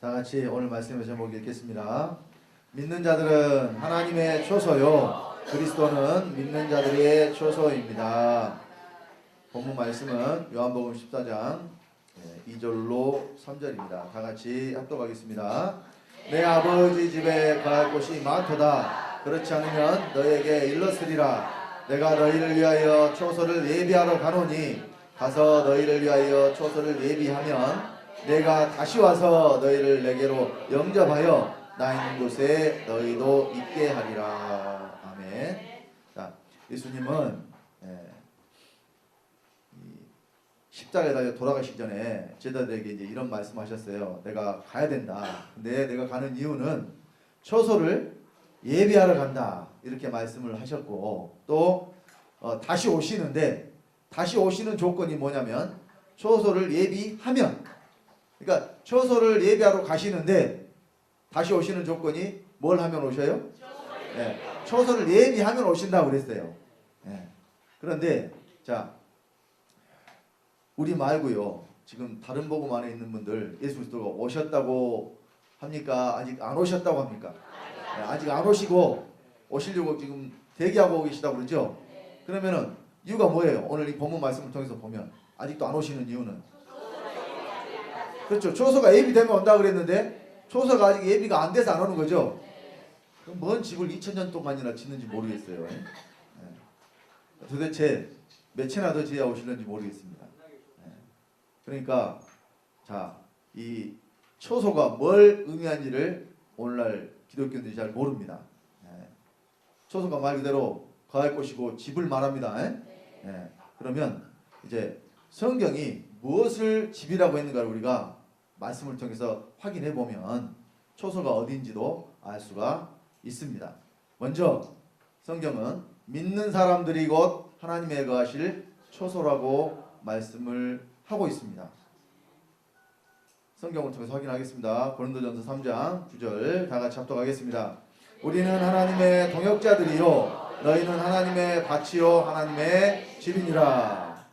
다 같이 오늘 말씀의 제목 읽겠습니다. 믿는 자들은 하나님의 초소요, 그리스도는 믿는 자들의 초소입니다. 본문 말씀은 요한복음 14장 2절로 3절입니다. 다 같이 합독하겠습니다. 내 아버지 집에 갈 곳이 많도다. 그렇지 않으면 너에게 일렀으리라. 내가 너희를 위하여 초소를 예비하러 가노니 가서 너희를 위하여 초소를 예비하면 내가 다시 와서 너희를 내게로 영접하여 나 있는 곳에 너희도 있게 하리라. 아멘. 자, 예수님은 십자가에 달려 돌아가시기 전에 제자들에게 이제 이런 말씀하셨어요. 내가 가야 된다. 근데 내가 가는 이유는 초소를 예비하러 간다. 이렇게 말씀을 하셨고, 또 다시 오시는데, 다시 오시는 조건이 뭐냐면 초소를 예비하면, 그러니까 초소를 예비하러 가시는데 다시 오시는 조건이 뭘 하면 오셔요? 초소를 예비하면 오신다고 그랬어요. 그런데 자, 우리 말고요, 지금 다른 복음 안에 있는 분들 예수 그리스도가 오셨다고 합니까? 아직 안 오셨다고 합니까? 아직 안 오시고 오시려고 지금 대기하고 계시다고 그러죠? 그러면은 이유가 뭐예요? 오늘 이 본문 말씀을 통해서 보면 아직도 안 오시는 이유는, 그렇죠, 초소가 예비되면 온다 그랬는데 초소가 아직 예비가 안 돼서 안 오는 거죠. 그럼 뭔 집을 2000년 동안이나 짓는지 모르겠어요. 도대체 몇 채나 더 지어야 오실는지 모르겠습니다. 그러니까 자, 이 초소가 뭘 의미하는지를 오늘날 기독교인들이 잘 모릅니다. 초소가 말 그대로 거할 곳이고 집을 말합니다. 그러면 이제 성경이 무엇을 집이라고 했는가를 우리가 말씀을 통해서 확인해 보면 초소가 어디인지도 알 수가 있습니다. 먼저 성경은 믿는 사람들이 곧 하나님의 거하실 초소라고 말씀을 하고 있습니다. 성경을 통해서 확인하겠습니다. 고린도전서 3장 9절 다 같이 합독하겠습니다. 우리는 하나님의 동역자들이요 너희는 하나님의 밭이요 하나님의 집이니라.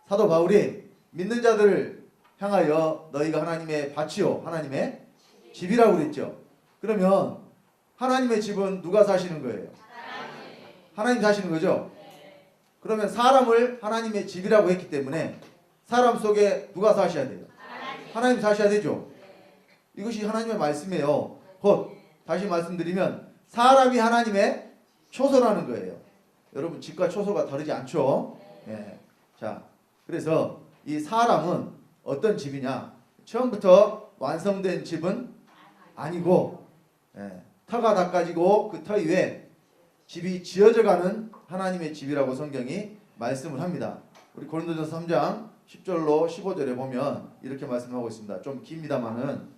사도 바울이 믿는 자들을 향하여 너희가 하나님의 밭이요 하나님의 집이라고 그랬죠. 그러면 하나님의 집은 누가 사시는 거예요? 하나님 사시는 거죠. 그러면 사람을 하나님의 집이라고 했기 때문에 사람 속에 누가 사셔야 돼요? 하나님 사셔야 되죠. 이것이 하나님의 말씀이에요. 곧 다시 말씀드리면 사람이 하나님의 초소라는 거예요. 여러분, 집과 초소가 다르지 않죠? 자, 그래서 이 사람은 어떤 집이냐? 처음부터 완성된 집은 아니고 터가 닦아지고 그 터 위에 집이 지어져가는 하나님의 집이라고 성경이 말씀을 합니다. 우리 고린도전서 3장 10절로 15절에 보면 이렇게 말씀하고 있습니다. 좀 깁니다만은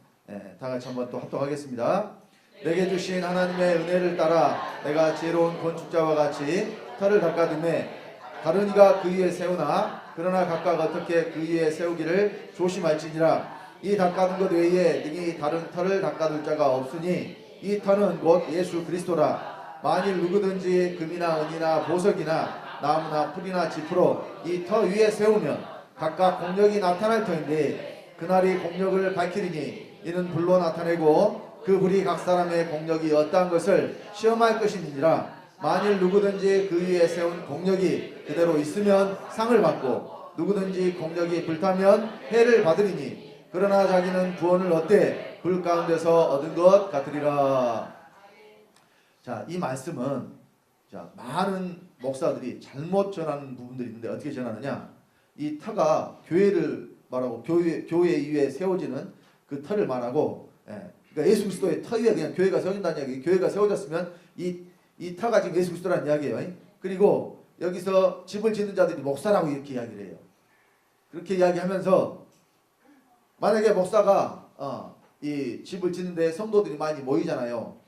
다 같이 한번 또 합독하겠습니다. 내게 주신 하나님의 은혜를 따라 내가 지혜로운 건축자와 같이 터를 닦아둠에 다른 이가 그 위에 세우나 그러나 각각 어떻게 그 위에 세우기를 조심할지니라. 이 닦아둔 것 외에 능히 다른 터를 닦아둘 자가 없으니 이 터는 곧 예수 그리스도라. 만일 누구든지 금이나 은이나 보석이나 나무나 풀이나 짚으로 이 터 위에 세우면 각각 공력이 나타날 터인데 그날이 공력을 밝히리니 이는 불로 나타내고 그 불이 각 사람의 공력이 어떠한 것을 시험할 것이니라. 만일 누구든지 그 위에 세운 공력이 그대로 있으면 상을 받고 누구든지 공력이 불타면 해를 받으리니 그러나 자기는 구원을 얻되 불 가운데서 얻은 것 같으리라. 자, 이 말씀은 자, 많은 목사들이 잘못 전하는 부분들이 있는데 어떻게 전하느냐? 이 터가 교회를 말하고 교회 위에 세워지는 그 터를 말하고, 그러니까 예수 그리스도의 터 위에 그냥 교회가 세워진다는 이야기. 교회가 세워졌으면 이 터가 지금 예수 그리스도라는 이야기예요. 그리고 여기서 집을 짓는 자들이 목사라고 이렇게 이야기를 해요. 그렇게 이야기하면서 만약에 목사가 이 집을 짓는데 성도들이 많이 모이잖아요.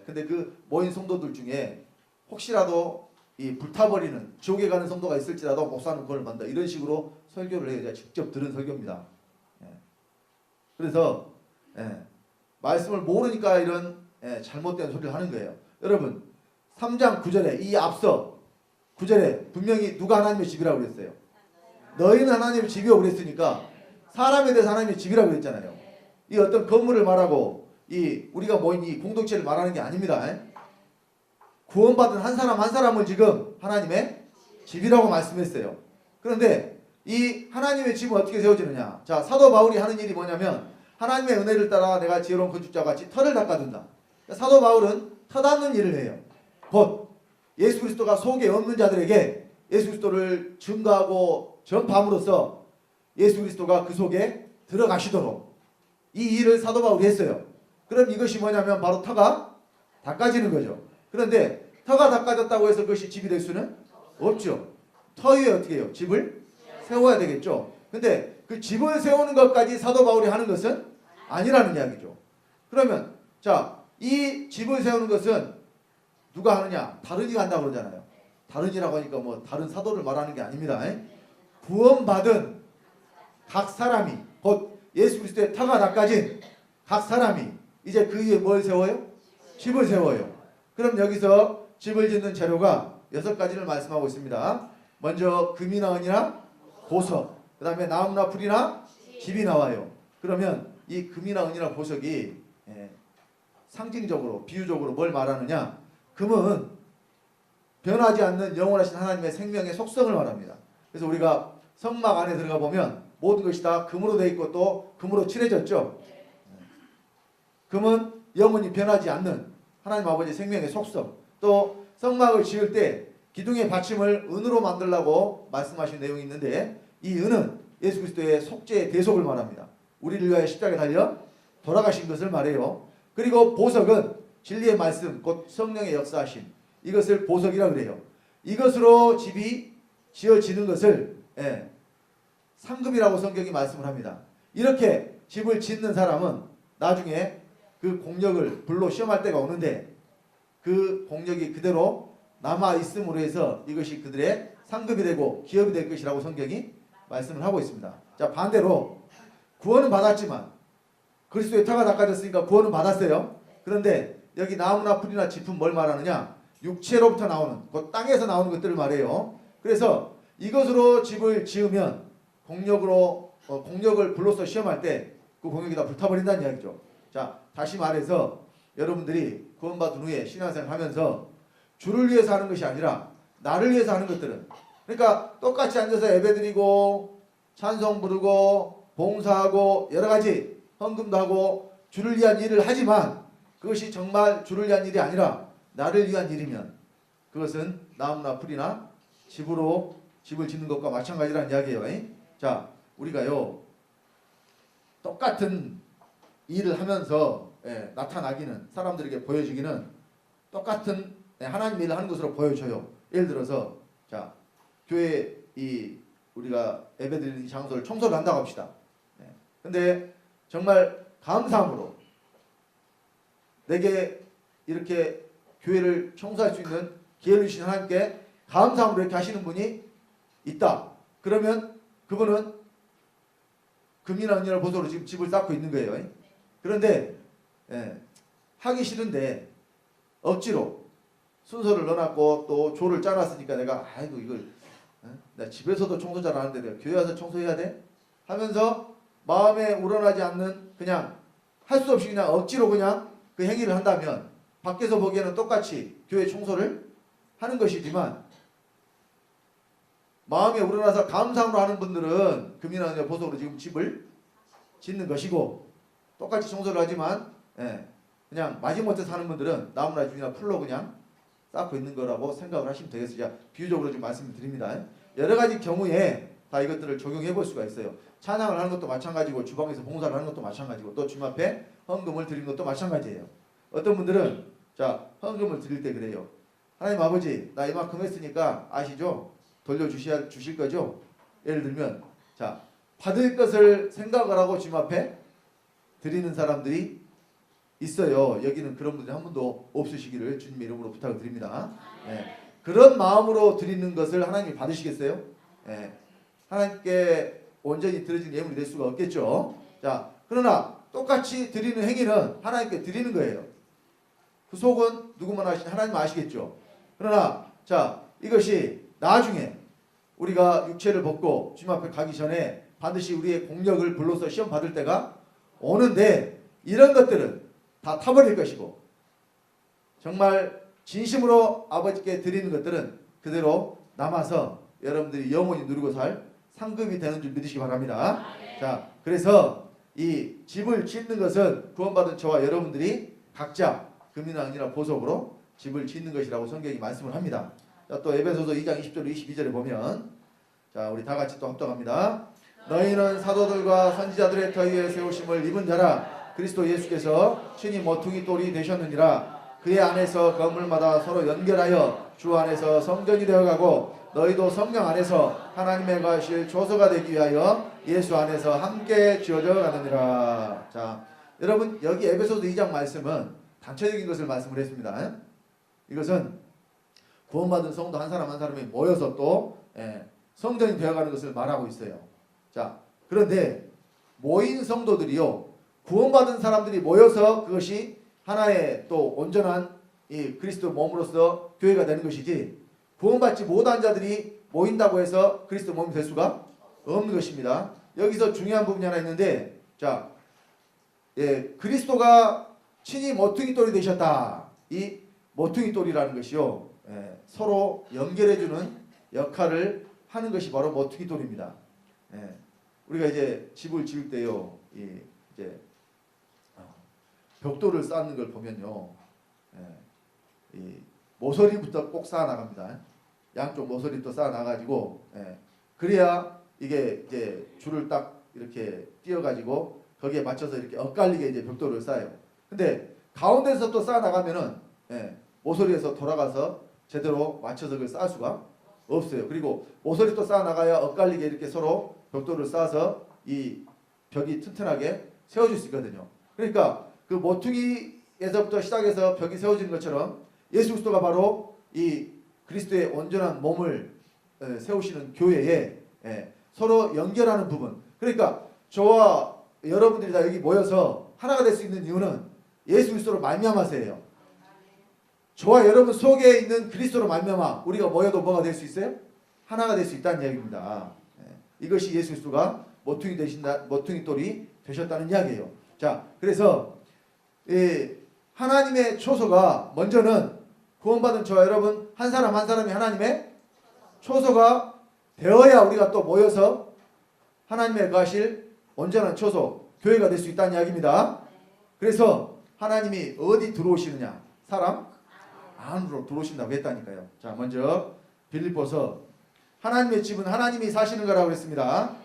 근데 그 모인 성도들 중에 혹시라도 이 불타버리는 지옥에 가는 성도가 있을지라도 목사는 구원을 받는다. 이런 식으로 설교를 해요. 제가 직접 들은 설교입니다. 그래서 말씀을 모르니까 이런 잘못된 소리를 하는 거예요. 여러분, 3장 9절에 이 앞서 9절에 분명히 누가 하나님의 집이라고 그랬어요? 너희는 하나님의 집이라고 그랬으니까 사람에 대해서 하나님의 집이라고 그랬잖아요. 이 어떤 건물을 말하고 이 우리가 모인 이 공동체를 말하는 게 아닙니다. 구원받은 한 사람 한 사람을 지금 하나님의 집이라고 말씀했어요. 그런데 이 하나님의 집은 어떻게 세워지느냐? 자, 사도 바울이 하는 일이 뭐냐면 하나님의 은혜를 따라 내가 지혜로운 건축자와 같이 터를 닦아둔다. 사도 바울은 터 닦는 일을 해요. 곧 예수 그리스도가 속에 없는 자들에게 예수 그리스도를 증거하고 전파함으로써 예수 그리스도가 그 속에 들어가시도록 이 일을 사도 바울이 했어요. 그럼 이것이 뭐냐면 바로 터가 닦아지는 거죠. 그런데 터가 닦아졌다고 해서 그것이 집이 될 수는 없죠. 터 위에 어떻게 해요? 집을 세워야 되겠죠. 근데 그 집을 세우는 것까지 사도 바울이 하는 것은 아니라는 이야기죠. 그러면 자, 이 집을 세우는 것은 누가 하느냐? 다른 이가 한다고 그러잖아요. 다른 이라고 하니까 뭐 다른 사도를 말하는 게 아닙니다. 구원받은 각 사람이 곧 예수 그리스도의 터가 닦아진 각 사람이 이제 그 위에 뭘 세워요? 집을 세워요. 그럼 여기서 집을 짓는 재료가 6가지를 말씀하고 있습니다. 먼저 금이나 은이나 보석, 그 다음에 나무나 풀이나 집이 나와요. 그러면 이 금이나 은이나 보석이 상징적으로 비유적으로 뭘 말하느냐? 금은 변하지 않는 영원하신 하나님의 생명의 속성을 말합니다. 그래서 우리가 성막 안에 들어가 보면 모든 것이 다 금으로 되어 있고 또 금으로 칠해졌죠. 금은 영원히 변하지 않는 하나님 아버지의 생명의 속성. 또 성막을 지을 때 기둥의 받침을 은으로 만들라고 말씀하신 내용이 있는데 이 은은 예수 그리스도의 속죄의 대속을 말합니다. 우리를 위하여 십자가에 달려 돌아가신 것을 말해요. 그리고 보석은 진리의 말씀 곧 성령의 역사하심, 이것을 보석이라 그래요. 이것으로 집이 지어지는 것을 상급이라고 성경이 말씀을 합니다. 이렇게 집을 짓는 사람은 나중에 그 공력을 불로 시험할 때가 오는데 그 공력이 그대로 남아있음으로 해서 이것이 그들의 상급이 되고 기업이 될 것이라고 성경이 말씀을 하고 있습니다. 자, 반대로 구원은 받았지만 그리스도의 터가 닦아졌으니까 구원은 받았어요. 그런데 여기 나무나 풀이나 짚은 뭘 말하느냐? 육체로부터 나오는, 그 땅에서 나오는 것들을 말해요. 그래서 이것으로 집을 지으면 공력을 불로서 시험할 때 그 공력이 다 불타버린다는 이야기죠. 자, 다시 말해서 여러분들이 구원받은 후에 신앙생활 하면서 주를 위해서 하는 것이 아니라 나를 위해서 하는 것들은, 그러니까 똑같이 앉아서 예배드리고 찬송 부르고 봉사하고 여러 가지 헌금도 하고 주를 위한 일을 하지만 그것이 정말 주를 위한 일이 아니라 나를 위한 일이면 그것은 나무나 풀이나 집을 짓는 것과 마찬가지라는 이야기예요. 자, 우리가요 똑같은 일을 하면서 나타나기는, 사람들에게 보여지기는 똑같은 하나님 일을 하는 것으로 보여져요. 예를 들어서 자, 교회 우리가 예배드리는 이 장소를 청소를 한다고 합시다. 근데 정말 감사함으로 내게 이렇게 교회를 청소할 수 있는 기회를 주신 하나님께 감사함으로 이렇게 하시는 분이 있다. 그러면 그분은 금이나 은이나 보석으로 지금 집을 쌓고 있는 거예요. 그런데 하기 싫은데 억지로 순서를 넣어놨고 또 조를 짜놨으니까 내가 아이고 이걸 나 집에서도 청소 잘 하는데 내가 교회 와서 청소해야 돼? 하면서 마음에 우러나지 않는, 그냥 할 수 없이 그냥 억지로 그냥 그 행위를 한다면 밖에서 보기에는 똑같이 교회 청소를 하는 것이지만 마음에 우러나서 감사함으로 하는 분들은 금이나 은이나 보석으로 지금 집을 짓는 것이고, 똑같이 청소를 하지만 그냥 마지못해서 하는 분들은 나무나 짚이나 풀로 그냥 쌓고 있는 거라고 생각을 하시면 되겠어요. 비유적으로 좀 말씀을 드립니다. 여러 가지 경우에 다 이것들을 적용해 볼 수가 있어요. 찬양을 하는 것도 마찬가지고 주방에서 봉사를 하는 것도 마찬가지고 또 주님 앞에 헌금을 드리는 것도 마찬가지예요. 어떤 분들은 자, 헌금을 드릴 때 그래요. 하나님 아버지, 나 이만큼 했으니까 아시죠? 돌려주실 거죠? 예를 들면 자, 받을 것을 생각을 하고 주님 앞에 드리는 사람들이 있어요. 여기는 그런 분들이 한 분도 없으시기를 주님의 이름으로 부탁을 드립니다. 그런 마음으로 드리는 것을 하나님이 받으시겠어요? 하나님께 온전히 드려진 예물이 될 수가 없겠죠. 자, 그러나 똑같이 드리는 행위는 하나님께 드리는 거예요. 그 속은 누구만 아시는 하나님 아시겠죠. 그러나 자, 이것이 나중에 우리가 육체를 벗고 주님 앞에 가기 전에 반드시 우리의 공력을 불러서 시험 받을 때가 오는데 이런 것들은 다 타버릴 것이고 정말 진심으로 아버지께 드리는 것들은 그대로 남아서 여러분들이 영원히 누리고 살 상급이 되는 줄 믿으시기 바랍니다. 자, 그래서 이 집을 짓는 것은 구원받은 저와 여러분들이 각자 금이나 은이나 보석으로 집을 짓는 것이라고 성경이 말씀을 합니다. 자, 또 에베소서 2장 20절 22절에 보면 자, 우리 다 같이 또 합독합니다. 너희는 사도들과 선지자들의 터 위에 세우심을 입은 자라. 그리스도 예수께서 친히 모퉁이 돌이 되셨느니라. 그의 안에서 건물마다 서로 연결하여 주 안에서 성전이 되어가고 너희도 성령 안에서 하나님의 거하실 조소가 되기 위하여 예수 안에서 함께 지어져 가느니라. 자, 여러분 여기 에베소서 2장 말씀은 단체적인 것을 말씀을 했습니다. 이것은 구원받은 성도 한 사람 한 사람이 모여서 또 성전이 되어가는 것을 말하고 있어요. 자, 그런데 모인 성도들이요, 구원받은 사람들이 모여서 그것이 하나의 또 온전한 이 그리스도 몸으로서 교회가 되는 것이지, 구원받지 못한 자들이 모인다고 해서 그리스도 몸이 될 수가 없는 것입니다. 여기서 중요한 부분이 하나 있는데, 자, 그리스도가 친히 모퉁이 돌이 되셨다. 이 모퉁이 돌이라는 것이요, 서로 연결해주는 역할을 하는 것이 바로 모퉁이 돌입니다. 우리가 이제 집을 지을 때요, 이제 벽돌을 쌓는 걸 보면요, 이 모서리부터 꼭 쌓아 나갑니다. 양쪽 모서리부터 쌓아 나가지고, 그래야 이게 이제 줄을 딱 이렇게 띄어가지고 거기에 맞춰서 이렇게 엇갈리게 이제 벽돌을 쌓아요. 근데 가운데서 또 쌓아 나가면은 모서리에서 돌아가서 제대로 맞춰서 그걸 쌓을 수가 없어요. 그리고 모서리 또 쌓아 나가야 엇갈리게 이렇게 서로 벽돌을 쌓아서 이 벽이 튼튼하게 세워질 수 있거든요. 그러니까 그 모퉁이에서부터 시작해서 벽이 세워지는 것처럼 예수 그리스도가 바로 이 그리스도의 온전한 몸을 세우시는 교회에 서로 연결하는 부분. 그러니까 저와 여러분들이 다 여기 모여서 하나가 될 수 있는 이유는 예수 그리스도로 말미암아서예요. 저와 여러분 속에 있는 그리스도로 말미암아 우리가 모여도 뭐가 될 수 있어요? 하나가 될 수 있다는 이야기입니다. 이것이 예수 그리스도가 모퉁이 돌이 되셨다는 이야기예요. 자, 그래서 하나님의 초소가 먼저는 구원받은 저와 여러분 한 사람 한 사람이 하나님의 초소가 되어야 우리가 또 모여서 하나님의 거하실 온전한 초소, 교회가 될 수 있다는 이야기입니다. 그래서 하나님이 어디 들어오시느냐? 사람 안으로 들어오신다고 했다니까요. 자, 먼저 빌립보서, 하나님의 집은 하나님이 사시는 거라고 했습니다.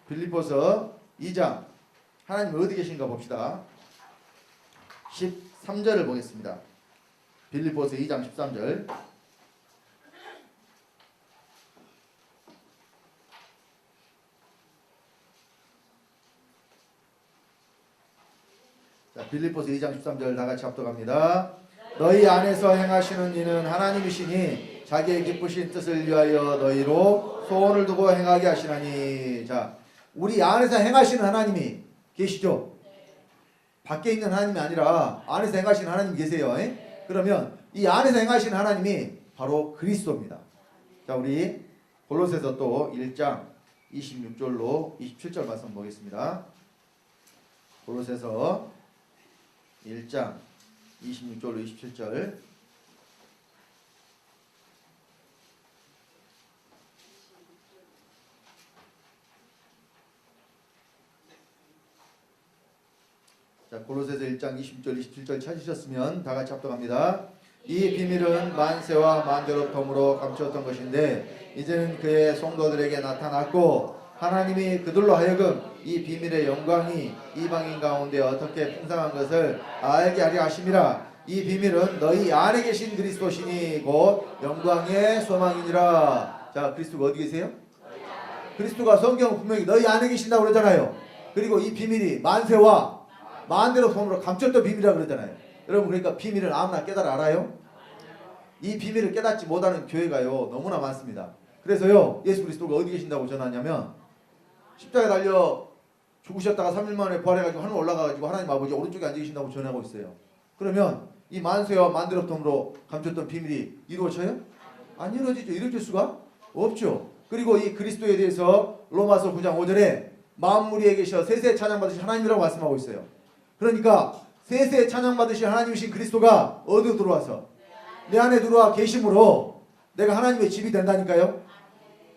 빌립보서 2장, 하나님 어디 계신가 봅시다. 13절을 보겠습니다. 빌립보서 2장 13절. 자, 빌립보서 2장 13절 다 같이 합독합니다. 너희 안에서 행하시는 이는 하나님이시니 자기의 기쁘신 뜻을 위하여 너희로 소원을 두고 행하게 하시나니. 자, 우리 안에서 행하시는 하나님이 계시죠? 밖에 있는 하나님이 아니라 안에서 행하시는 하나님 계세요. 그러면 이 안에서 행하시는 하나님이 바로 그리스도입니다. 자, 우리 골로새서 또 1장 26절로 27절 말씀 보겠습니다. 골로새서 1장 26절로 27절. 자, 골로새서 1장 20절 27절 찾으셨으면 다 같이 합독합니다. 이 비밀은 만세와 만대롭통으로 감추었던 것인데 이제는 그의 성도들에게 나타났고 하나님이 그들로 하여금 이 비밀의 영광이 이방인 가운데 어떻게 풍성한 것을 알게 하려 하심이라. 이 비밀은 너희 안에 계신 그리스도시니 곧 영광의 소망이니라. 자, 그리스도가 어디 계세요? 그리스도가 성경은 분명히 너희 안에 계신다고 그러잖아요. 그리고 이 비밀이 만세와 만대롭통으로 감췄던 비밀이라고 그러잖아요. 여러분, 그러니까 비밀을 아무나 깨달아 알아요? 이 비밀을 깨닫지 못하는 교회가요 너무나 많습니다. 그래서요 예수 그리스도가 어디 계신다고 전하냐면 십자가에 달려 죽으셨다가 3일 만에 부활해가지고 하늘 올라가가지고 하나님 아버지 오른쪽에 앉아 계신다고 전하고 있어요. 그러면 이 만세와 만대롭통으로 감췄던 비밀이 이루어져요? 안 이루어지죠. 이루어질 수가 없죠. 그리고 이 그리스도에 대해서 로마서 9장 5절에 만물 위에 계셔 세세 찬양 받으신 하나님이라고 말씀하고 있어요. 그러니까 세세 찬양 받으신 하나님이신 그리스도가 어디로 들어와서 내 안에 들어와 계심으로 내가 하나님의 집이 된다니까요.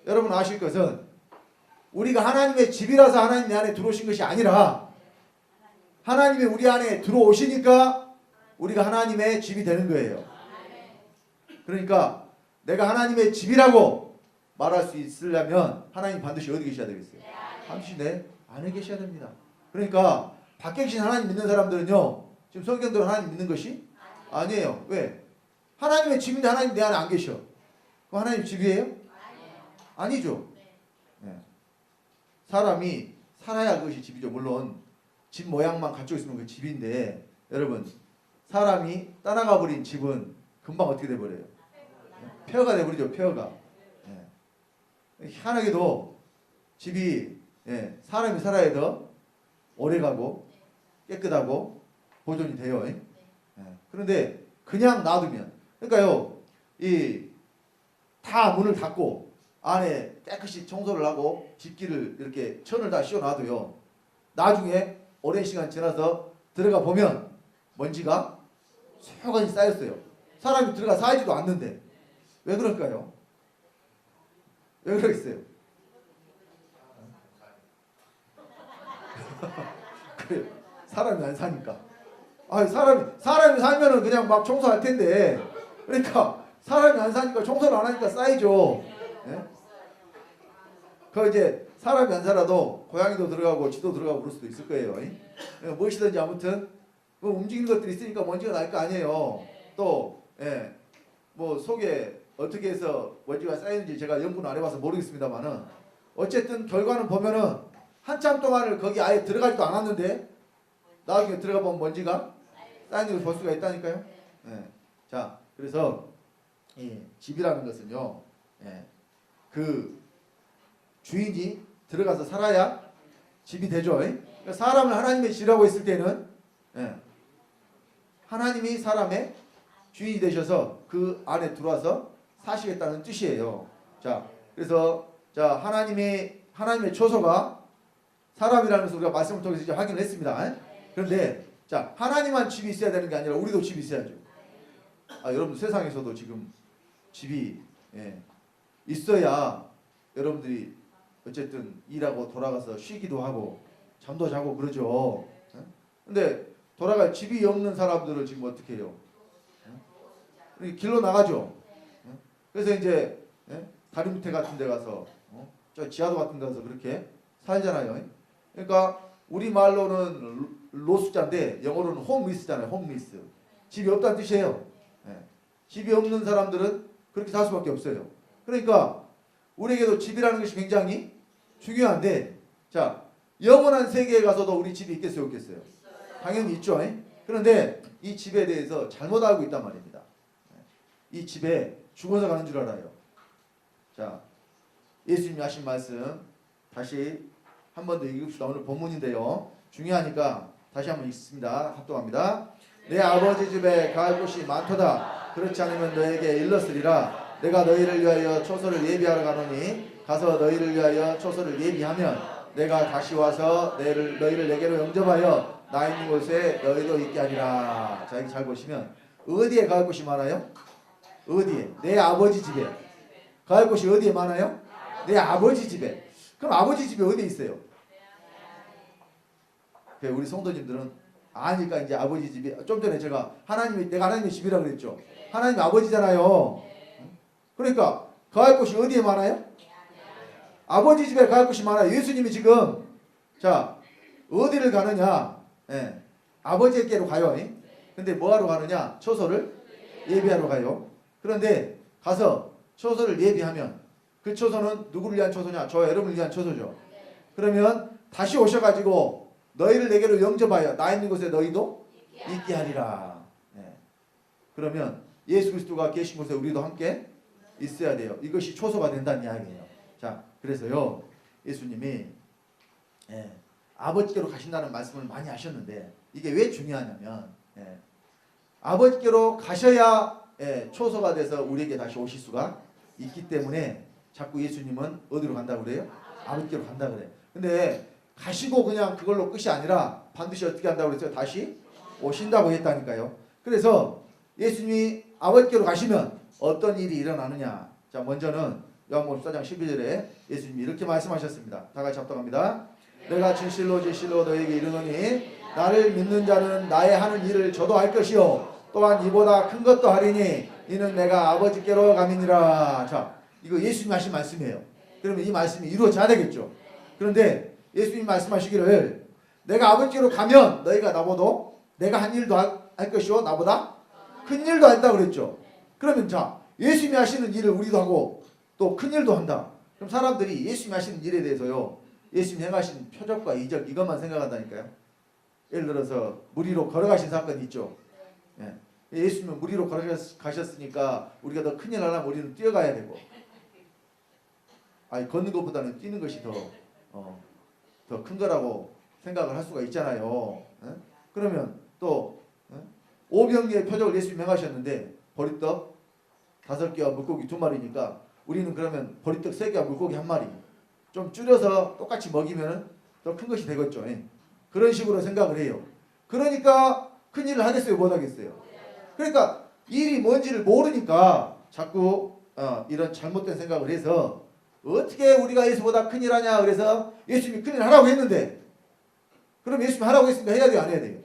여러분 아실 것은 우리가 하나님의 집이라서 하나님 내 안에 들어오신 것이 아니라 하나님이 우리 안에 들어오시니까 우리가 하나님의 집이 되는 거예요. 그러니까 내가 하나님의 집이라고 말할 수 있으려면 하나님 반드시 어디 계셔야 되겠어요? 반드시 내 안에 계셔야 됩니다. 그러니까 밖에 계신 하나님 믿는 사람들은요, 지금 성경대로 하나님 믿는 것이 아니에요. 왜? 하나님의 집인데 하나님 내 안에 안 계셔. 그럼 하나님 집이에요? 아니죠. 네. 사람이 살아야 그것이 집이죠. 물론 집 모양만 갖추고 있으면 그 집인데, 여러분 사람이 떠나가 버린 집은 금방 어떻게 돼버려요? 폐허가 돼버리죠. 폐허가. 희한하게도 집이 사람이 살아야 더 오래가고 깨끗하고 보존이 돼요. 그런데 그냥 놔두면, 그러니까요, 다 문을 닫고 안에 깨끗이 청소를 하고 집기를 이렇게 천을 다 씌워놔도요, 나중에 오랜 시간 지나서 들어가 보면 먼지가 소간이 쌓였어요. 사람이 들어가 살지도 않는데 왜 그럴까요? 왜 그러겠어요? 그래, 사람이 안 사니까. 사람이 살면은 그냥 막 청소할 텐데, 그러니까 사람이 안 사니까 청소를 안 하니까 쌓이죠. 예? 그 이제 사람이 안 살아도 고양이도 들어가고 쥐도 들어가고 그럴 수도 있을 거예요. 무엇이든지 아무튼 뭐 움직이는 것들이 있으니까 먼지가 날 거 아니에요. 또 뭐 속에 어떻게 해서 먼지가 쌓이는지 제가 연구는 안 해봐서 모르겠습니다만은, 어쨌든 결과는 보면은 한참 동안을 거기 아예 들어가지도 않았는데 나중에 들어가 보면 먼지가 쌓이는 걸 볼 수가 있다니까요. 자, 그래서 집이라는 것은요, 그 주인이 들어가서 살아야 집이 되죠. 그러니까 사람을 하나님의 집이라고 했을 때는 하나님이 사람의 주인이 되셔서 그 안에 들어와서 사시겠다는 뜻이에요. 자, 그래서 하나님의 초소가 사람이라는 것을 우리가 말씀을 통해서 이제 확인을 했습니다. 그런데 자, 하나님만 집이 있어야 되는 게 아니라 우리도 집이 있어야죠. 여러분 세상에서도 지금 집이 있어야 여러분들이 어쨌든 일하고 돌아가서 쉬기도 하고 잠도 자고 그러죠. 근데 돌아갈 집이 없는 사람들은 지금 어떻게 해요? 길로 나가죠. 그래서 이제 다리 밑에 같은 데 가서 저 지하도 같은 데 가서 그렇게 살잖아요. 그러니까 우리 말로는 로스자인데 영어로는 홈리스잖아요. 홈리스. 집이 없다는 뜻이에요. 집이 없는 사람들은 그렇게 살 수밖에 없어요. 그러니까 우리에게도 집이라는 것이 굉장히 중요한데, 자, 영원한 세계에 가서도 우리 집이 있겠어요, 없겠어요? 당연히 있죠. 그런데 이 집에 대해서 잘못 알고 있단 말입니다. 이 집에 죽어서 가는 줄 알아요. 자, 예수님이 하신 말씀 다시 한 번 더 읽읍시다. 오늘 본문인데요, 중요하니까 다시 한번 읽습니다. 합독합니다. 내 아버지 집에 갈 곳이 많도다. 그렇지 않으면 너에게 일렀으리라. 내가 너희를 위하여 초소를 예비하러 가노니 가서 너희를 위하여 초소를 예비하면 내가 다시 와서 너희를 내게로 영접하여 나 있는 곳에 너희도 있게 하리라. 자, 여기 잘 보시면 어디에 갈 곳이 많아요? 어디에? 내 아버지 집에. 갈 곳이 어디에 많아요? 내 아버지 집에. 그럼 아버지 집이 어디에 있어요? 우리 성도님들은 아니까 이제 아버지 집이, 좀 전에 제가 내가 하나님의 집이라고 그랬죠. 하나님이 아버지잖아요. 그러니까 갈 곳이 어디에 많아요? 아버지 집에 갈 곳이 많아요. 예수님이 지금 자, 어디를 가느냐? 아버지께로 가요. 근데 뭐하러 가느냐? 초소를 예비하러 가요. 그런데 가서 초소를 예비하면 그 초소는 누구를 위한 초소냐? 저와 여러분을 위한 초소죠. 그러면 다시 오셔가지고 너희를 내게로 영접하여 나 있는 곳에 너희도 있게 하리라. 그러면 예수 그리스도가 계신 곳에 우리도 함께 있어야 돼요. 이것이 초소가 된다는 이야기예요. 자, 그래서요, 예수님이 아버지께로 가신다는 말씀을 많이 하셨는데 이게 왜 중요하냐면 아버지께로 가셔야 초소가 돼서 우리에게 다시 오실 수가 있기 때문에 자꾸 예수님은 어디로 간다고 그래요? 아버지께로 간다 그래요. 근데 가시고 그냥 그걸로 끝이 아니라 반드시 어떻게 한다고 그랬어요? 다시 오신다고 했다니까요. 그래서 예수님이 아버지께로 가시면 어떤 일이 일어나느냐. 자, 먼저는 요한복음 14장 12절에 예수님이 이렇게 말씀하셨습니다. 다 같이 합독합니다. 내가 진실로 진실로 너에게 이르노니 나를 믿는 자는 나의 하는 일을 저도 할 것이요 또한 이보다 큰 것도 하리니 이는 내가 아버지께로 감이니라. 자, 이거 예수님이 하신 말씀이에요. 그러면 이 말씀이 이루어져야 되겠죠. 그런데 예수님이 말씀하시기를 내가 아버지께로 가면 너희가 나보다 내가 한 일도 할 것이요 나보다 큰 일도 한다고 그랬죠. 그러면 자, 예수님이 하시는 일을 우리도 하고 또 큰 일도 한다. 그럼 사람들이 예수님이 하시는 일에 대해서요, 예수님이 행하신 표적과 이적 이것만 생각한다니까요. 예를 들어서 물 위로 걸어가신 사건이 있죠. 예. 예수님은 물 위로 걸어가셨으니까 우리가 더 큰일 하려면 우리는 뛰어가야 되고, 아니 걷는 것보다는 뛰는 것이 더 큰 거라고 생각을 할 수가 있잖아요. 예? 그러면 또 오병이의 표적을 예수님이 행하셨는데 보리떡 5개와 물고기 2마리니까 우리는 그러면 보리떡 3개와 물고기 1마리 좀 줄여서 똑같이 먹이면 더 큰 것이 되겠죠. 예? 그런 식으로 생각을 해요. 그러니까 큰 일을 하겠어요? 못 하겠어요? 그러니까 일이 뭔지를 모르니까 자꾸 이런 잘못된 생각을 해서 어떻게 우리가 예수보다 큰일 하냐. 그래서 예수님이 큰일 하라고 했는데, 그럼 예수님이 하라고 했으니까 해야 돼요? 안 해야 돼요?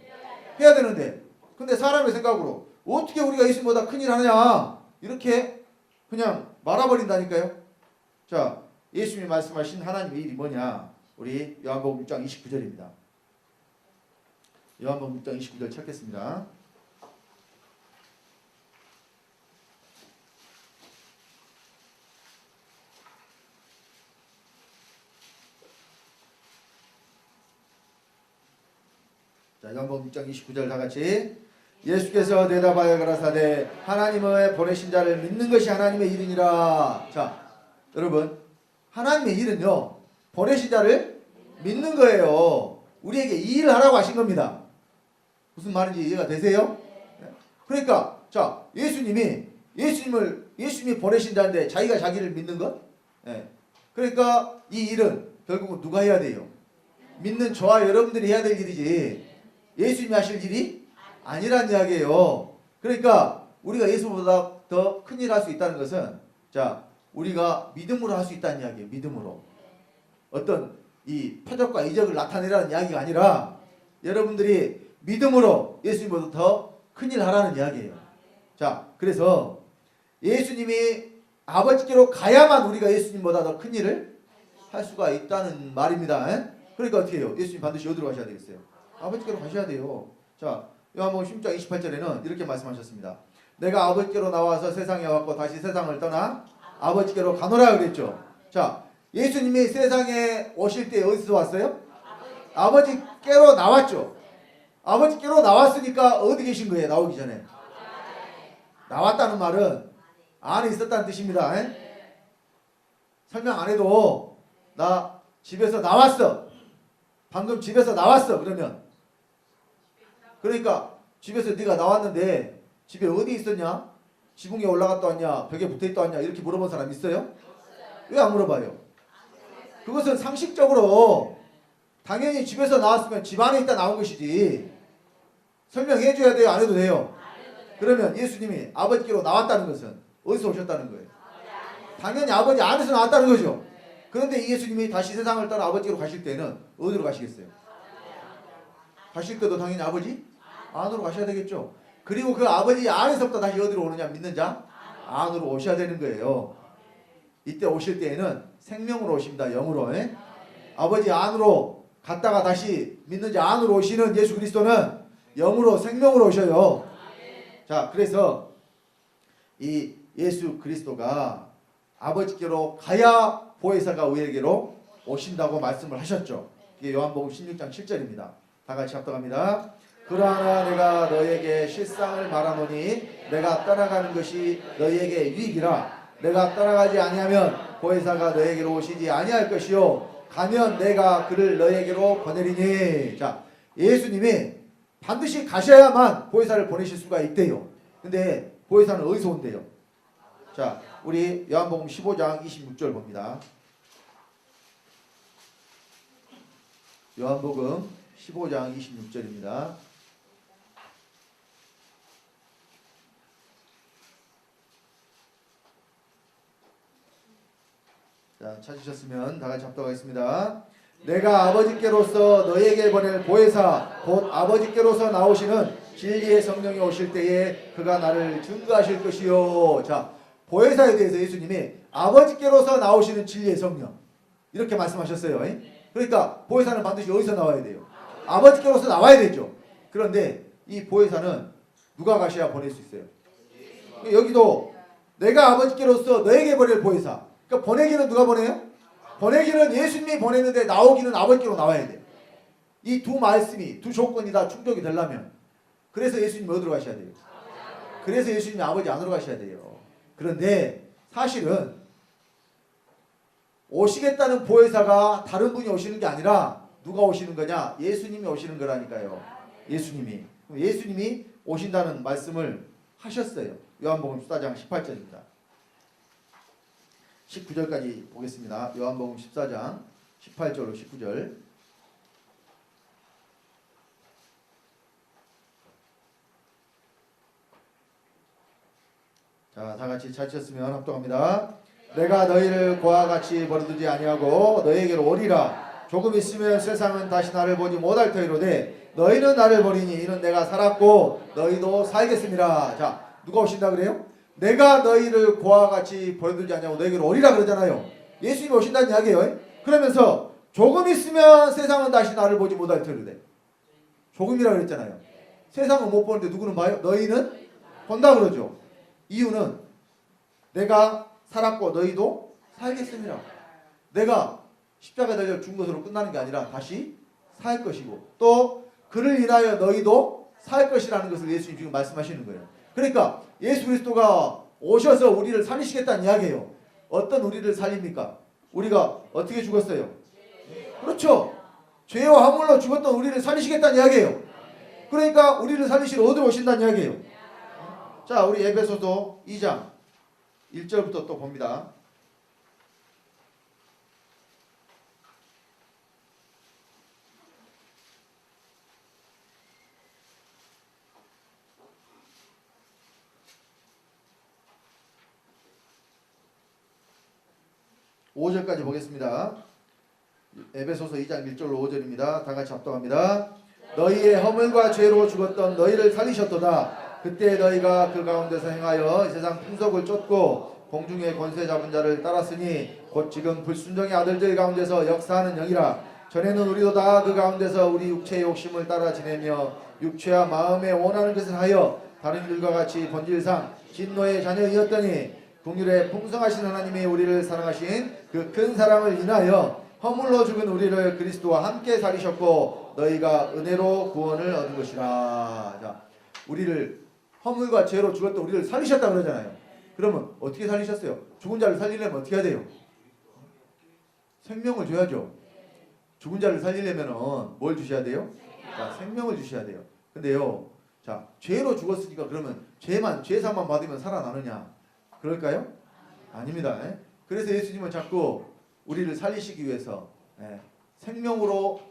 해야 되는데, 근데 사람의 생각으로 어떻게 우리가 예수님보다 큰일 하냐 이렇게 그냥 말아버린다니까요. 자, 예수님이 말씀하신 하나님의 일이 뭐냐. 우리 요한복음 6장 29절입니다. 요한복음 6장 29절 찾겠습니다. 자, 요한복음 6장 29절 다 같이. 예수께서 대답하여 가라사대 하나님의 보내신 자를 믿는 것이 하나님의 일이니라. 자, 여러분, 하나님의 일은요, 보내신 자를 믿는 거예요. 우리에게 이 일을 하라고 하신 겁니다. 무슨 말인지 이해가 되세요? 그러니까 자, 예수님이 보내신 자인데 자기가 자기를 믿는 것? 예. 그러니까 이 일은 결국은 누가 해야 돼요? 믿는 저와 여러분들이 해야 될 일이지 예수님이 하실 일이 아니란 이야기예요. 그러니까 우리가 예수보다 더 큰일 할 수 있다는 것은, 자, 우리가 믿음으로 할 수 있다는 이야기예요. 믿음으로. 어떤 이 표적과 이적을 나타내라는 이야기가 아니라 여러분들이 믿음으로 예수님보다 더 큰일 하라는 이야기예요. 자, 그래서 예수님이 아버지께로 가야만 우리가 예수님보다 더 큰일을 할 수가 있다는 말입니다. 에? 그러니까 어떻게 해요? 예수님 반드시 어디로 가셔야 되겠어요? 아버지께로 가셔야 돼요. 자, 요한복음 16장 28절에는 이렇게 말씀하셨습니다. 내가 아버지께로 나와서 세상에 왔고 다시 세상을 떠나 아버지께로 가노라 그랬죠. 자, 예수님이 세상에 오실 때 어디서 왔어요? 아버지께로 나왔죠. 아버지께로 나왔으니까 어디 계신 거예요? 나오기 전에. 나왔다는 말은 안에 있었다는 뜻입니다. 에? 설명 안 해도 나 집에서 나왔어. 방금 집에서 나왔어. 그러니까 집에서 네가 나왔는데 집에 어디 있었냐? 지붕에 올라갔다 왔냐? 벽에 붙어있다 왔냐? 이렇게 물어본 사람 있어요? 왜 안 물어봐요? 그것은 상식적으로 당연히 집에서 나왔으면 집 안에 있다 나온 것이지 설명해 줘야 돼요? 안 해도 돼요? 그러면 예수님이 아버지께로 나왔다는 것은 어디서 오셨다는 거예요? 당연히 아버지 안에서 나왔다는 거죠. 그런데 이 예수님이 다시 세상을 떠나 아버지께로 가실 때는 어디로 가시겠어요? 가실 때도 당연히 아버지 안으로 가셔야 되겠죠. 그리고 그 아버지 안에서부터 다시 어디로 오느냐? 믿는 자 안으로 오셔야 되는 거예요. 이때 오실 때에는 생명으로 오십니다. 영으로. 에? 아버지 안으로 갔다가 다시 믿는 자 안으로 오시는 예수 그리스도는 영으로 생명으로 오셔요. 자, 그래서 이 예수 그리스도가 아버지께로 가야 보혜사가 우리에게로 오신다고 말씀을 하셨죠. 이게 요한복음 16장 7절입니다. 다 같이 합독합니다. 그러나 내가 너에게 실상을 말하노니 내가 떠나가는 것이 너희에게 유익이라. 내가 떠나가지 아니하면 보혜사가 너에게로 오시지 아니할 것이요 가면 내가 그를 너에게로 보내리니. 자, 예수님이 반드시 가셔야만 보혜사를 보내실 수가 있대요. 근데 보혜사는 어디서 온대요? 자, 우리 요한복음 15장 26절 봅니다. 요한복음 15장 26절입니다. 자, 찾으셨으면 다 같이 합독하겠습니다. 내가 아버지께로서 너에게 보낼 보혜사 곧 아버지께로서 나오시는 진리의 성령이 오실 때에 그가 나를 증거하실 것이요. 자, 보혜사에 대해서 예수님이 아버지께로서 나오시는 진리의 성령 이렇게 말씀하셨어요. 그러니까 보혜사는 반드시 어디서 나와야 돼요? 아버지께로서 나와야 되죠. 그런데 이 보혜사는 누가 가셔야 보낼 수 있어요? 여기도 내가 아버지께로서 너에게 보낼 보혜사. 그러니까 보내기는 누가 보내요? 보내기는 예수님이 보내는데 나오기는 아버지께로 나와야 돼요. 이 두 말씀이 두 조건이 다 충족이 되려면 그래서 예수님이 어디로 가셔야 돼요? 그래서 예수님이 아버지 안으로 가셔야 돼요. 그런데 사실은 오시겠다는 보혜사가 다른 분이 오시는 게 아니라 누가 오시는 거냐? 예수님이 오시는 거라니까요. 예수님이 오신다는 말씀을 하셨어요. 요한복음 14장 18절입니다. 19절까지 보겠습니다. 요한복음 14장 18절로 19절. 자, 다 같이 찾으셨으면 합독합니다. 내가 너희를 고와 같이 버려두지 아니하고 너희에게로 오리라. 조금 있으면 세상은 다시 나를 보지 못할 터이로되 너희는 나를 버리니 이는 내가 살았고 너희도 살겠습니다. 자, 누가 오신다 그래요? 내가 너희를 고와 같이 버려두지 아니하고 너희에게로 오리라 그러잖아요. 예수님이 오신다는 이야기예요. 그러면서 조금 있으면 세상은 다시 나를 보지 못할 터이로되 조금이라 그랬잖아요. 세상은 못 보는데 누구는 봐요? 너희는 본다 그러죠. 이유는 내가 살았고 너희도 살겠습니다. 내가 십자가에 달려 죽은 것으로 끝나는 게 아니라 다시 살 것이고 또 그를 인하여 너희도 살 것이라는 것을 예수님 지금 말씀하시는 거예요. 그러니까 예수 그리스도가 오셔서 우리를 살리시겠다는 이야기예요. 어떤 우리를 살립니까? 우리가 어떻게 죽었어요? 그렇죠. 죄와 허물로 죽었던 우리를 살리시겠다는 이야기예요. 그러니까 우리를 살리시러 어디로 오신다는 이야기예요. 자, 우리 에베소서 2장 1절부터 또 봅니다. (5절까지) 보겠습니다. 에베소서 2장 1절로 5절입니다. 다 같이 합독합니다. 너희의 허물과 죄로 죽었던 너희를 살리셨도다. 그때 너희가 그 가운데서 행하여 세상 풍속을 쫓고 공중의 권세 잡은 자를 따랐으니 곧 지금 불순종의 아들들 가운데서 역사하는 영이라. 전에는 우리도 다 그 가운데서 우리 육체의 욕심을 따라 지내며 육체와 마음에 원하는 것을 하여 다른 이들과 같이 본질상 진노의 자녀이었더니 긍휼에 풍성하신 하나님이 우리를 사랑하신 그 큰 사랑을 인하여 허물로 죽은 우리를 그리스도와 함께 살리셨고 너희가 은혜로 구원을 얻은 것이라. 자, 우리를 허물과 죄로 죽었던 우리를 살리셨다 그러잖아요. 그러면 어떻게 살리셨어요? 죽은 자를 살리려면 어떻게 해야 돼요? 생명을 줘야죠. 죽은 자를 살리려면 뭘 주셔야 돼요? 자, 생명을 주셔야 돼요. 근데요, 자, 죄로 죽었으니까 그러면 죄사만 받으면 살아나느냐? 그럴까요? 아닙니다. 그래서 예수님은 자꾸 우리를 살리시기 위해서 생명으로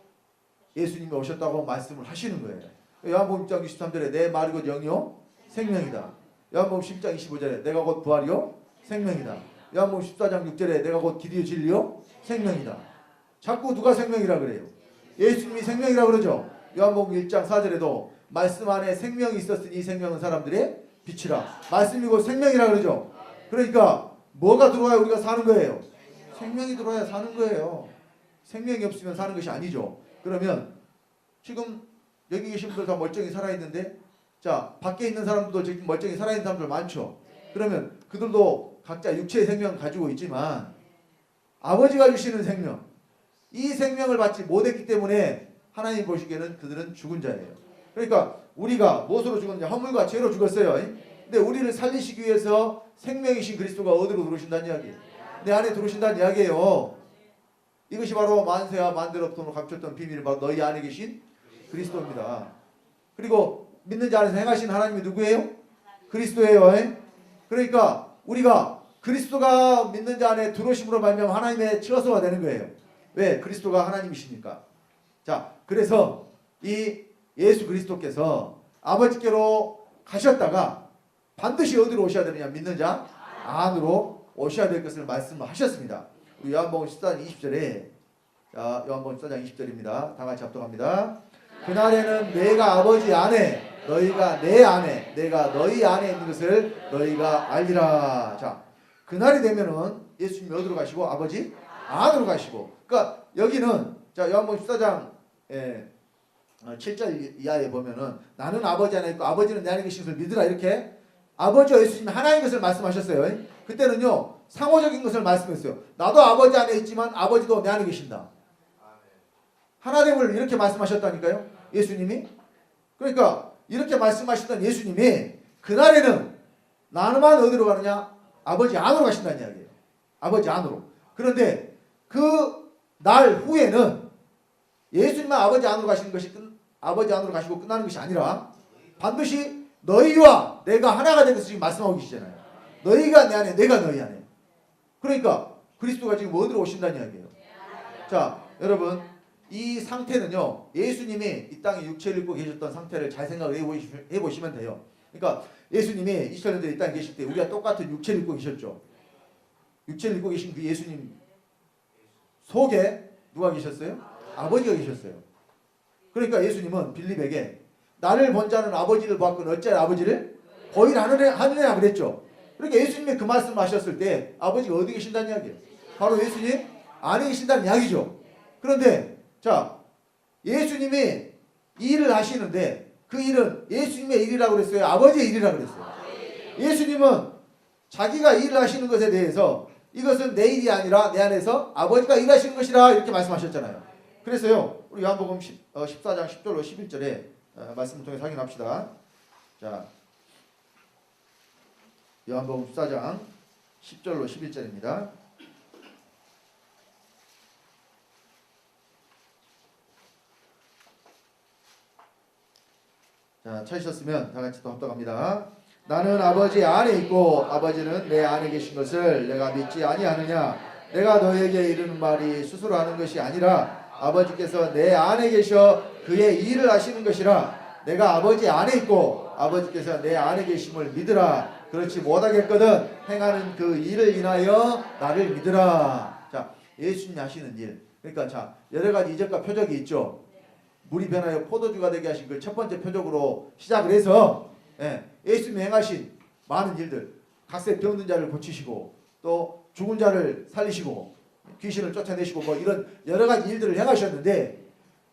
예수님이 오셨다고 말씀을 하시는 거예요. 요한복음 1장 23절에 내 말이 곧 영이요 생명이다. 요한복음 10장 25절에 내가 곧 부활이요 생명이다. 요한복음 14장 6절에 내가 곧 길이요 진리요 생명이다. 자꾸 누가 생명이라 그래요? 예수님이 생명이라 그러죠. 요한복음 1장 4절에도 말씀 안에 생명이 있었으니 이 생명은 사람들의 빛이라. 말씀이 곧 생명이라 그러죠. 그러니까 뭐가 들어와야 우리가 사는 거예요? 생명이 들어와야 사는 거예요. 생명이 없으면 사는 것이 아니죠. 그러면 지금 여기 계신 분들 다 멀쩡히 살아있는데 자, 밖에 있는 사람들도 지금 멀쩡히 살아있는 사람들 많죠. 그러면 그들도 각자 육체의 생명을 가지고 있지만 아버지가 주시는 생명, 이 생명을 받지 못했기 때문에 하나님 보시기에는 그들은 죽은 자예요. 그러니까 우리가 무엇으로 죽었느냐? 허물과 죄로 죽었어요. 근데 우리를 살리시기 위해서 생명이신 그리스도가 어디로 들어오신다는 이야기예요? 내 안에 들어오신다는 이야기예요. 이것이 바로 만세와 만대로부터 감췄던 비밀이 바로 너희 안에 계신 그리스도입니다. 그리고 믿는 자 안에서 행하신 하나님이 누구예요? 그리스도예요. 그러니까 우리가 그리스도가 믿는 자 안에 들어오심으로 말미암아 하나님의 처소가 되는 거예요. 왜? 그리스도가 하나님이시니까. 자, 그래서 이 예수 그리스도께서 아버지께로 가셨다가 반드시 어디로 오셔야 되느냐? 믿는 자 안으로 오셔야 될 것을 말씀하셨습니다. 우리 요한복음 14장 20절에 자, 요한복음 14장 20절입니다. 다 같이 합독합니다. 그날에는 내가 아버지 안에 너희가 내 안에 내가 너희 안에 있는 것을 너희가 알리라. 자, 그날이 되면은 예수님이 어디로 가시고? 아버지 안으로 가시고. 그러니까 여기는 자, 요한복음 14장 7절 이하에 보면은 나는 아버지 안에 있고 아버지는 내 안에 계신 것을 믿으라, 이렇게 아버지와 예수님이 하나인 것을 말씀하셨어요. 그때는요 상호적인 것을 말씀했어요. 나도 아버지 안에 있지만 아버지도 내 안에 계신다. 하나됨을 이렇게 말씀하셨다니까요, 예수님이. 그러니까 이렇게 말씀하셨던 예수님이 그날에는 나만 어디로 가느냐? 아버지 안으로 가신다는 이야기예요. 아버지 안으로. 그런데 그 날 후에는 예수님만 아버지 안으로 가시는 것이 아버지 안으로 가시고 끝나는 것이 아니라 반드시 너희와 내가 하나가 된 것을 지금 말씀하고 계시잖아요. 너희가 내 안에 내가 너희 안에. 그러니까 그리스도가 지금 어디로 오신다는 이야기예요. 자, 여러분 이 상태는요 예수님이 이 땅에 육체를 입고 계셨던 상태를 잘 생각을 해보시면 돼요. 그러니까 예수님이 2000년대 이 땅에 계실 때 우리가 똑같은 육체를 입고 계셨죠. 육체를 입고 계신 그 예수님 속에 누가 계셨어요? 아버지가 계셨어요. 그러니까 예수님은 빌립에게 나를 본 자는 아버지를 보았거늘 어찌하여 아버지를 보이라 하느냐 그랬죠. 그러니까 예수님이 그 말씀을 하셨을 때 아버지가 어디 계신다는 이야기예요? 바로 예수님 안에 계신다는 이야기죠. 그런데 자, 예수님이 일을 하시는데 그 일은 예수님의 일이라고 그랬어요? 아버지의 일이라고 그랬어요? 예수님은 자기가 일을 하시는 것에 대해서 이것은 내 일이 아니라 내 안에서 아버지가 일하시는 것이라 이렇게 말씀하셨잖아요. 그래서요 우리 요한복음 14장 10절로 11절에 말씀을 통해서 확인합시다. 자, 요한복음 14장 10절로 11절입니다. 자, 찾으셨으면 다 같이 또 합독합니다. 나는 아버지 안에 있고 아버지는 내 안에 계신 것을 내가 믿지 아니하느냐? 내가 너에게 이르는 말이 스스로 하는 것이 아니라 아버지께서 내 안에 계셔 그의 일을 하시는 것이라. 내가 아버지 안에 있고 아버지께서 내 안에 계심을 믿으라. 그렇지 못하겠거든 행하는 그 일을 인하여 나를 믿으라. 자, 예수님이 하시는 일. 그러니까 자, 여러 가지 이적과 표적이 있죠. 물이 변하여 포도주가 되게 하신 그 첫 번째 표적으로 시작을 해서 예수님이 행하신 많은 일들, 갓세 병든 자를 고치시고 또 죽은 자를 살리시고 귀신을 쫓아내시고 뭐 이런 여러 가지 일들을 행하셨는데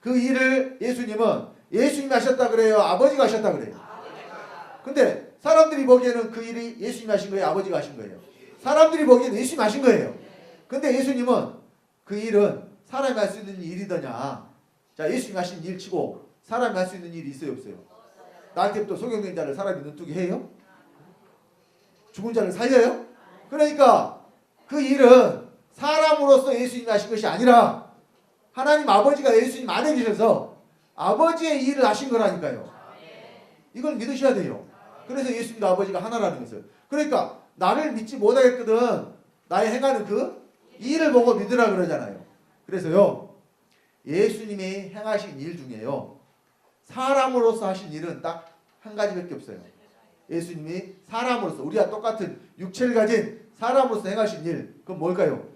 그 일을 예수님은 예수님이 하셨다 그래요? 아버지가 하셨다 그래요? 근데 사람들이 보기에는 그 일이 예수님이 하신 거예요? 아버지가 하신 거예요? 사람들이 보기에는 예수님이 하신 거예요. 근데 예수님은 그 일은 사람이 할 수 있는 일이더냐? 자, 예수님이 하신 일 치고 사람이 할 수 있는 일이 있어요, 없어요? 나한테부터 소경된 자를 사람이 눈뜨게 해요? 죽은 자를 살려요? 그러니까 그 일은 사람으로서 예수님이 하신 것이 아니라 하나님 아버지가 예수님 안에 계셔서 아버지의 일을 하신 거라니까요. 이걸 믿으셔야 돼요. 그래서 예수님과 아버지가 하나라는 것을. 그러니까 나를 믿지 못하겠거든 나의 행하는 그 일을 보고 믿으라 그러잖아요. 그래서요 예수님이 행하신 일 중에요 사람으로서 하신 일은 딱 한 가지밖에 없어요. 예수님이 사람으로서 우리와 똑같은 육체를 가진 사람으로서 행하신 일, 그건 뭘까요?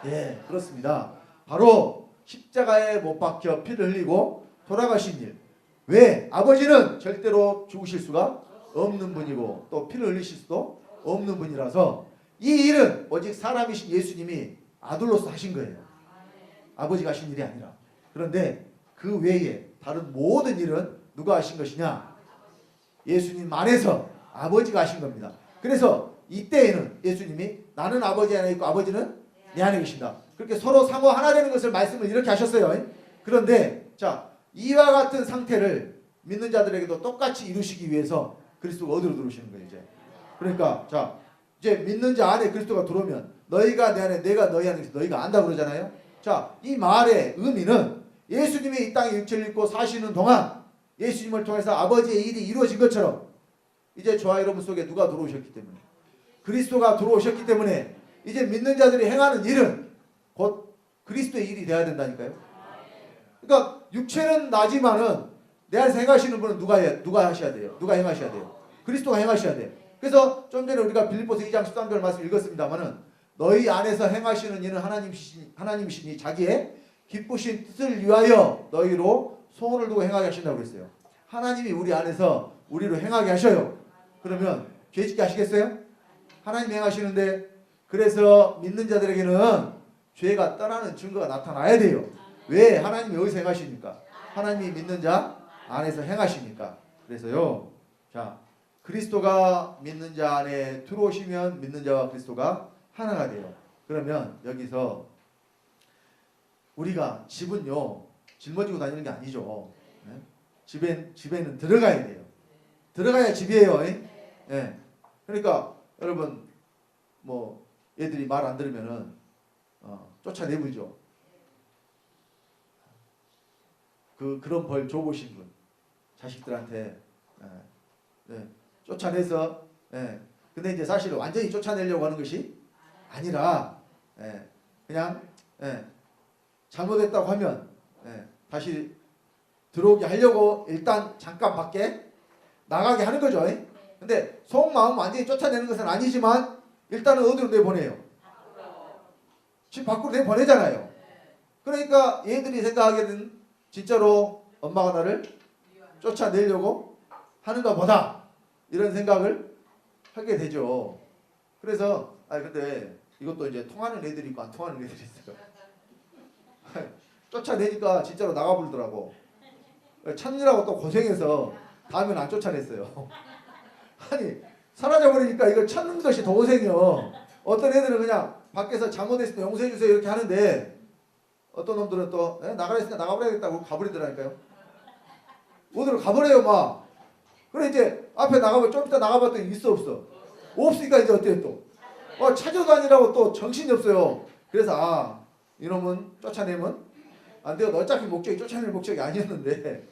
예, 그렇습니다. 바로 십자가에 못 박혀 피를 흘리고 돌아가신 일. 왜? 아버지는 절대로 죽으실 수가 없는 분이고 또 피를 흘리실 수도 없는 분이라서 이 일은 오직 사람이신 예수님이 아들로서 하신 거예요. 아버지가 하신 일이 아니라. 그런데 그 외에 다른 모든 일은 누가 하신 것이냐? 예수님 안에서 아버지가 하신 겁니다. 그래서 이때에는 예수님이 나는 아버지 안에 있고 아버지는 내 안에 계신다. 그렇게 서로 상호 하나 되는 것을 말씀을 이렇게 하셨어요. 그런데 자, 이와 같은 상태를 믿는 자들에게도 똑같이 이루시기 위해서 그리스도가 어디로 들어오시는 거예요, 이제. 그러니까 자, 이제 믿는 자 안에 그리스도가 들어오면 너희가 내 안에 내가 너희 안에 너희가 안다 그러잖아요. 자, 이 말의 의미는 예수님이 이 땅에 육체를 입고 사시는 동안 예수님을 통해서 아버지의 일이 이루어진 것처럼 이제 저와 여러분 속에 누가 들어오셨기 때문에 그리스도가 들어오셨기 때문에 이제 믿는 자들이 행하는 일은 곧 그리스도의 일이 되어야 된다니까요. 그러니까 육체는 나지만은 내 안에서 행하시는 분은 누가 하셔야 돼요? 누가 행하셔야 돼요? 그리스도가 행하셔야 돼요. 그래서 좀 전에 우리가 빌립보서 2장 13절 말씀 읽었습니다만은 너희 안에서 행하시는 이는 하나님이시니 자기의 기쁘신 뜻을 위하여 너희로 소원을 두고 행하게 하신다고 그랬어요. 하나님이 우리 안에서 우리로 행하게 하셔요. 그러면 죄 짓게 하시겠어요? 하나님 행하시는데, 그래서 믿는 자들에게는 죄가 떠나는 증거가 나타나야 돼요. 왜? 하나님이 어디서 행하시니까? 하나님이 믿는 자 안에서 행하시니까. 그래서요, 자, 그리스도가 믿는 자 안에 들어오시면 믿는 자와 그리스도가 하나가 돼요. 그러면 여기서 우리가 집은요, 짊어지고 다니는 게 아니죠. 네? 집에는 들어가야 돼요. 들어가야 집이에요. 네. 그러니까 여러분, 뭐 애들이 말 안 들으면은 쫓아내버리죠. 그런 벌 줘보신 분, 자식들한테 쫓아내서, 근데 이제 사실 완전히 쫓아내려고 하는 것이 아니라, 그냥 잘못했다고 하면 다시 들어오게 하려고 일단 잠깐 밖에 나가게 하는 거죠. 근데 속마음 완전히 쫓아내는 것은 아니지만 일단은 어디로 내보내요? 집 밖으로 내보내잖아요. 그러니까 얘들이 생각하기에는 진짜로 엄마가 나를 쫓아내려고 하는가 보다, 이런 생각을 하게 되죠. 그래서 근데 이것도 이제 통하는 애들이 있고 안 통하는 애들이 있어요. 쫓아내니까 진짜로 나가버리더라고. 찾느라고 또 고생해서 다음엔 안 쫓아냈어요. 아니, 사라져버리니까 이걸 찾는 것이 더 고생이요. 어떤 애들은 그냥 밖에서 잘못했으면 용서해주세요 이렇게 하는데, 어떤 놈들은 또 나가라 했으니까 나가버려야겠다고 가버리더라니까요. 어디로 가버려요 막. 그래 이제 앞에 나가면 좀 이따 나가봤더니 있어 없어? 없으니까 이제 어때요 또? 찾아다니라고 또 정신이 없어요. 그래서 이놈은 쫓아내면 안 돼요. 어차피 목적이 쫓아낼 목적이 아니었는데,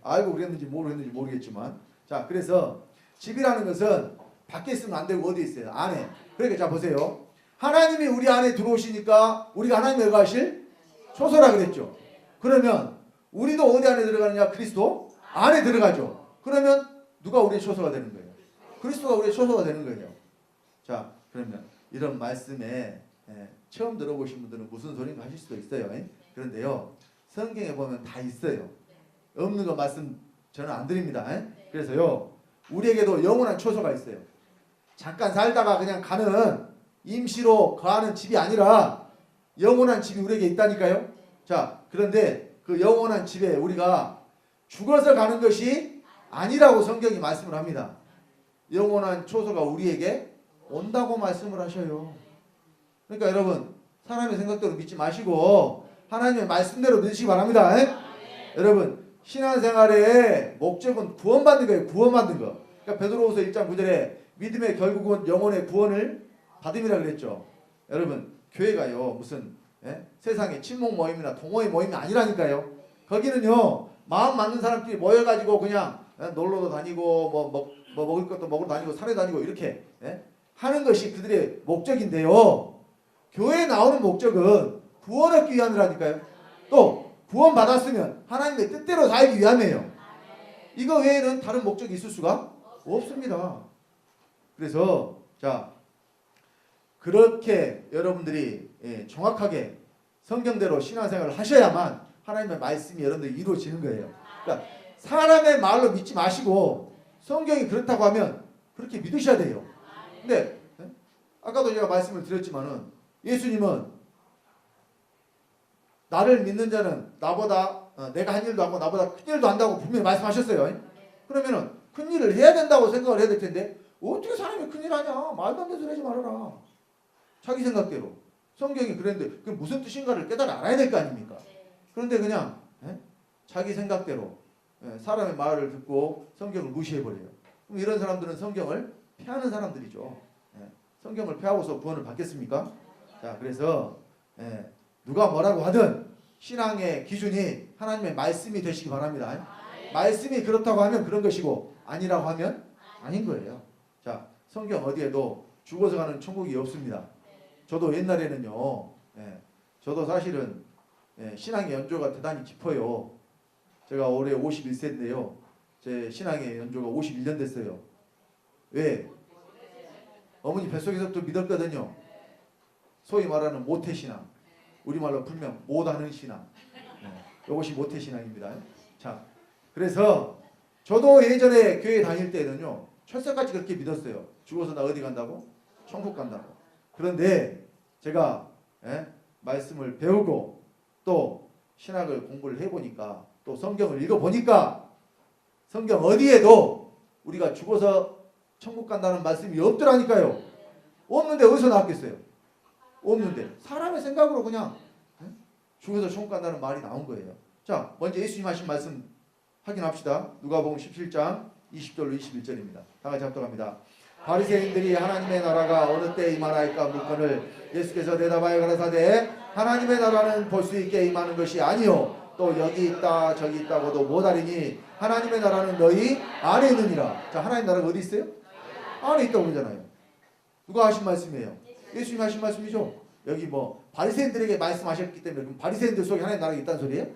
알고 그랬는지 모르겠지만, 자, 그래서 집이라는 것은 밖에 있으면 안 되고 어디 있어요? 안에. 그러니까 자 보세요. 하나님이 우리 안에 들어오시니까 우리가 하나님의 거하실 초소라 그랬죠. 그러면 우리도 어디 안에 들어가느냐? 그리스도 안에 들어가죠. 그러면 누가 우리의 초소가 되는 거예요? 그리스도가 우리의 초소가 되는 거예요. 자, 그러면 이런 말씀에 처음 들어보신 분들은 무슨 소린가 하실 수도 있어요. 그런데요, 성경에 보면 다 있어요. 없는 거 말씀 저는 안 드립니다. 그래서요, 우리에게도 영원한 초소가 있어요. 잠깐 살다가 그냥 가는 임시로 거하는 집이 아니라 영원한 집이 우리에게 있다니까요. 자, 그런데 그 영원한 집에 우리가 죽어서 가는 것이 아니라고 성경이 말씀을 합니다. 영원한 초소가 우리에게 온다고 말씀을 하셔요. 그러니까 여러분, 사람의 생각대로 믿지 마시고 하나님의 말씀대로 믿으시기 바랍니다. 여러분, 신앙생활의 목적은 구원받는 거예요. 구원받는 거. 그러니까 베드로후서 1장 9절에 믿음의 결국은 영혼의 구원을 받음이라 그랬죠. 여러분, 교회가요 무슨 세상의 친목 모임이나 동호회 모임이 아니라니까요. 거기는요, 마음 맞는 사람끼리 모여가지고 그냥 놀러도 다니고 뭐 먹을 것도 먹으러 다니고 산에 다니고 이렇게 하는 것이 그들의 목적인데요. 교회에 나오는 목적은 구원 얻기 위함이라니까요. 또 구원 받았으면 하나님의 뜻대로 살기 위함이에요. 이거 외에는 다른 목적이 있을 수가 없습니다. 그래서 자, 그렇게 여러분들이 정확하게 성경대로 신앙생활을 하셔야만 하나님의 말씀이 여러분들 이루어지는 거예요. 그러니까 사람의 말로 믿지 마시고 성경이 그렇다고 하면 그렇게 믿으셔야 돼요. 근데 아까도 제가 말씀을 드렸지만은 예수님은 나를 믿는 자는 나보다 내가 한 일도 하고 나보다 큰 일도 한다고 분명히 말씀하셨어요. 그러면은 큰 일을 해야 된다고 생각을 해야 될 텐데 어떻게 사람이 큰 일 하냐? 말도 안 되는 소리 하지 말아라. 자기 생각대로. 성경이 그랬는데 그게 무슨 뜻인가를 깨달아 알아야 될 거 아닙니까? 그런데 그냥 자기 생각대로 사람의 말을 듣고 성경을 무시해버려요. 그럼 이런 사람들은 성경을 피하는 사람들이죠. 성경을 피하고서 구원을 받겠습니까? 자, 그래서 누가 뭐라고 하든 신앙의 기준이 하나님의 말씀이 되시기 바랍니다. 말씀이 그렇다고 하면 그런 것이고 아니라고 하면 아닌 거예요. 자, 성경 어디에도 죽어서 가는 천국이 없습니다. 저도 옛날에는요, 저도 사실은 신앙의 연조가 대단히 깊어요. 제가 올해 51세인데요. 제 신앙의 연조가 51년 됐어요. 왜? 어머니 뱃속에서부터 믿었거든요. 소위 말하는 모태신앙. 우리말로 풀면 못하는 신앙. 이것이 모태신앙입니다. 자, 그래서 저도 예전에 교회 다닐 때는요. 철석같이 그렇게 믿었어요. 죽어서 나 어디 간다고? 천국 간다고. 그런데 제가 말씀을 배우고 또 신학을 공부를 해보니까 또 성경을 읽어보니까 성경 어디에도 우리가 죽어서 천국 간다는 말씀이 없더라니까요. 없는데 어디서 나왔겠어요? 없는데 사람의 생각으로 그냥 죽어서 천국 간다는 말이 나온 거예요. 자, 먼저 예수님 하신 말씀 확인합시다. 누가복음 17장 20절로 21절입니다. 다 같이 합독합니다. 바리새인들이 하나님의 나라가 어느 때에 임하나이까 묻거늘 예수께서 대답하여 가라사대 하나님의 나라는 볼 수 있게 임하는 것이 아니요 또 여기 있다 저기 있다고도 못하리니 하나님의 나라는 너희 안에 있느니라. 자, 하나님 나라가 어디 있어요? 안에 있다고 그러잖아요. 누가 하신 말씀이에요? 예수님 하신 말씀이죠. 여기 뭐 바리새인들에게 말씀하셨기 때문에 그럼 바리새인들 속에 하나님 나라가 있다는 소리예요?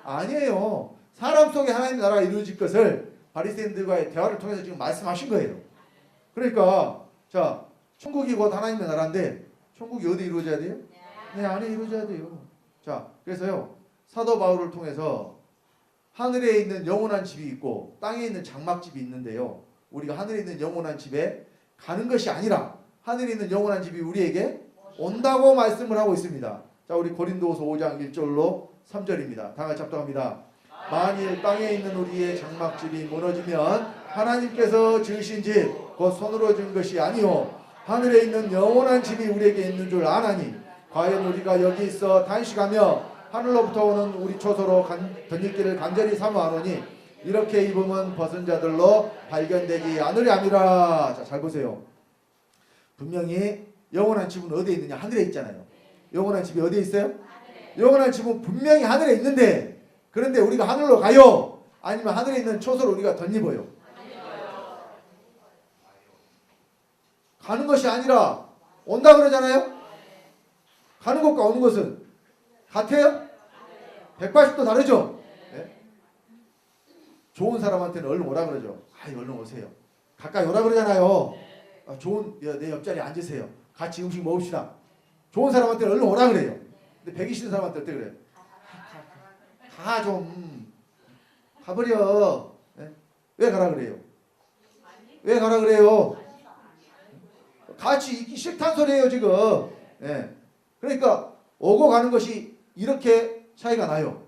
아니에요. 사람 속에 하나님 나라가 이루어질 것을 바리새인들과의 대화를 통해서 지금 말씀하신 거예요. 그러니까 자, 천국이 곧 하나님의 나라인데 천국이 어디 이루어져야 돼요? 내 안에 이루어져야 돼요. 자, 그래서요 사도 바울을 통해서 하늘에 있는 영원한 집이 있고 땅에 있는 장막집이 있는데요. 우리가 하늘에 있는 영원한 집에 가는 것이 아니라 하늘에 있는 영원한 집이 우리에게 온다고 말씀을 하고 있습니다. 자, 우리 고린도후서 5장 1절로 3절입니다. 다 같이 합독합니다. 만일 땅에 있는 우리의 장막집이 무너지면 하나님께서 지으신 집 곧 손으로 지은 것이 아니요 하늘에 있는 영원한 집이 우리에게 있는 줄 아나니 과연 우리가 여기 있어 단식하며 하늘로부터 오는 우리 초소로 덧입기를 간절히 사모하노니 이렇게 입으면 벗은 자들로 발견되지 않으랴니라. 자, 잘 보세요. 분명히 영원한 집은 어디에 있느냐? 하늘에 있잖아요. 영원한 집이 어디에 있어요? 영원한 집은 분명히 하늘에 있는데 그런데 우리가 하늘로 가요? 아니면 하늘에 있는 초소를 우리가 덧입어요? 가는 것이 아니라 온다 그러잖아요? 가는 것과 오는 것은 같아요? 180도 다르죠? 네? 좋은 사람한테는 얼른 오라 그러죠. 얼른 오세요. 가까이 오라 그러잖아요. 좋은 내 옆자리에 앉으세요. 같이 음식 먹읍시다. 좋은 사람한테는 얼른 오라 그래요. 근데 배기 싫은 사람한테 어떻게 그래요? 가 좀 가버려. 네? 왜 가라 그래요? 왜 가라 그래요? 같이 있기 싫다는 소리예요 지금. 네. 그러니까 오고 가는 것이 이렇게 차이가 나요.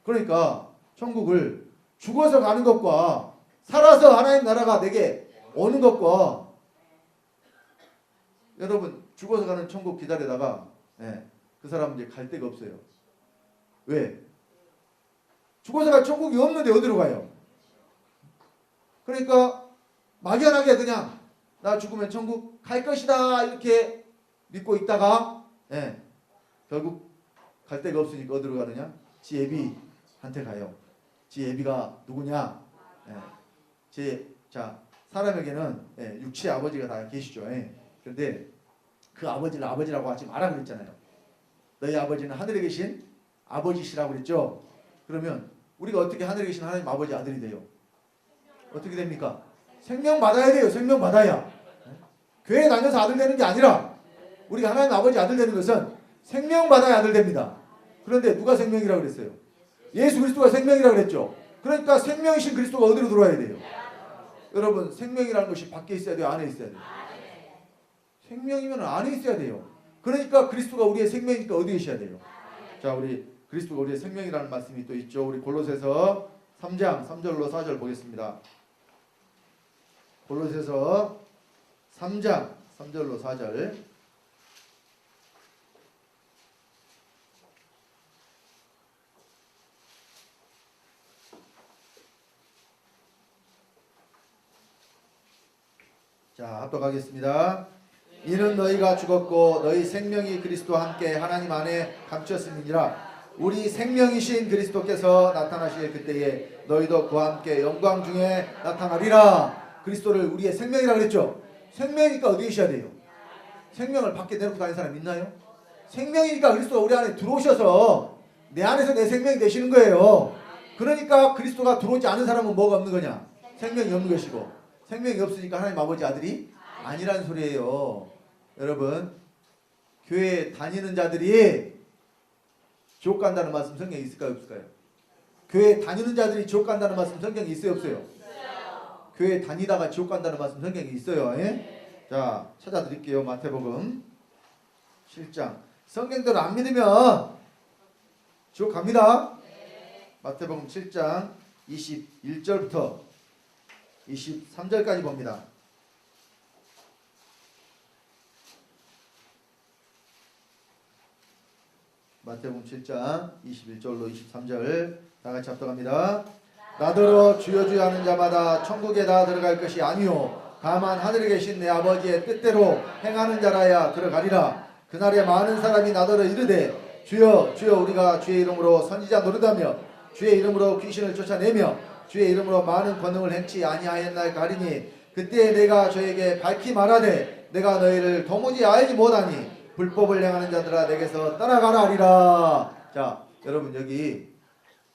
그러니까 천국을 죽어서 가는 것과 살아서 하나님 나라가 내게 오는 것과 여러분 죽어서 가는 천국 기다리다가 그 사람은 이제 갈 데가 없어요. 왜? 죽어서 갈 천국이 없는데 어디로 가요? 그러니까 막연하게 그냥 나 죽으면 천국 갈 것이다 이렇게 믿고 있다가 결국 갈 데가 없으니까 어디로 가느냐? 지 애비한테 가요. 지 애비가 누구냐? 사람에게는 육체의 아버지가 다 계시죠. 그런데 그 아버지를 아버지라고 하지 마라 그랬잖아요. 너희 아버지는 하늘에 계신 아버지시라고 그랬죠. 그러면 우리가 어떻게 하늘에 계신 하나님 아버지 아들이 돼요? 어떻게 됩니까? 생명 받아야 돼요. 생명 받아야. 교회 다녀서 아들 되는 게 아니라 우리가 하나님 아버지 아들 되는 것은 생명 받아야 아들 됩니다. 그런데 누가 생명이라고 그랬어요? 예수 그리스도가 생명이라고 그랬죠. 그러니까 생명이신 그리스도가 어디로 들어와야 돼요? 여러분 생명이라는 것이 밖에 있어야 돼요? 안에 있어야 돼요? 생명이면 안에 있어야 돼요. 그러니까 그리스도가 우리의 생명이니까 어디에 있어야 돼요? 자, 우리 그리스도가 우리의 생명이라는 말씀이 또 있죠. 우리 골로새서 3장 3절로 4절 보겠습니다. 골로새서 3장 3절로 4절. 자, 합독하겠습니다. 이는 너희가 죽었고 너희 생명이 그리스도와 함께 하나님 안에 감추었음이니라. 우리 생명이신 그리스도께서 나타나실 그때에 너희도 그와 함께 영광 중에 나타나리라. 그리스도를 우리의 생명이라고 그랬죠. 생명이니까 어디에 있어야 돼요? 생명을 밖에 내놓고 다니는 사람 있나요? 생명이니까 그리스도가 우리 안에 들어오셔서 내 안에서 내 생명이 되시는 거예요. 그러니까 그리스도가 들어오지 않은 사람은 뭐가 없는 거냐? 생명이 없는 것이고, 생명이 없으니까 하나님 아버지 아들이 아니라는 소리예요. 여러분, 교회 다니는 자들이 지옥 간다는 말씀 성경에 있을까요, 없을까요? 교회 다니는 자들이 지옥 간다는 말씀 성경에 있어요, 없어요? 교회 다니다가 지옥 간다는 말씀 성경에 있어요. 예? 자, 찾아드릴게요. 마태복음 7장. 성경대로 안 믿으면 지옥 갑니다. 마태복음 7장 21절부터 23절까지 봅니다. 마태복음 7장 21절로 23절 다 같이 합독합니다. 나더러 주여 주여 하는 자마다 천국에 다 들어갈 것이 아니요 다만 하늘에 계신 내 아버지의 뜻대로 행하는 자라야 들어가리라. 그날에 많은 사람이 나더러 이르되 주여 주여 우리가 주의 이름으로 선지자 노릇하며 주의 이름으로 귀신을 쫓아내며 주의 이름으로 많은 권능을 행치 아니하였나이까 하리니 그때 내가 저에게 밝히 말하되 내가 너희를 도무지 알지 못하니 불법을 행하는 자들아 내게서 떠나가라 하리라. 자, 여러분 여기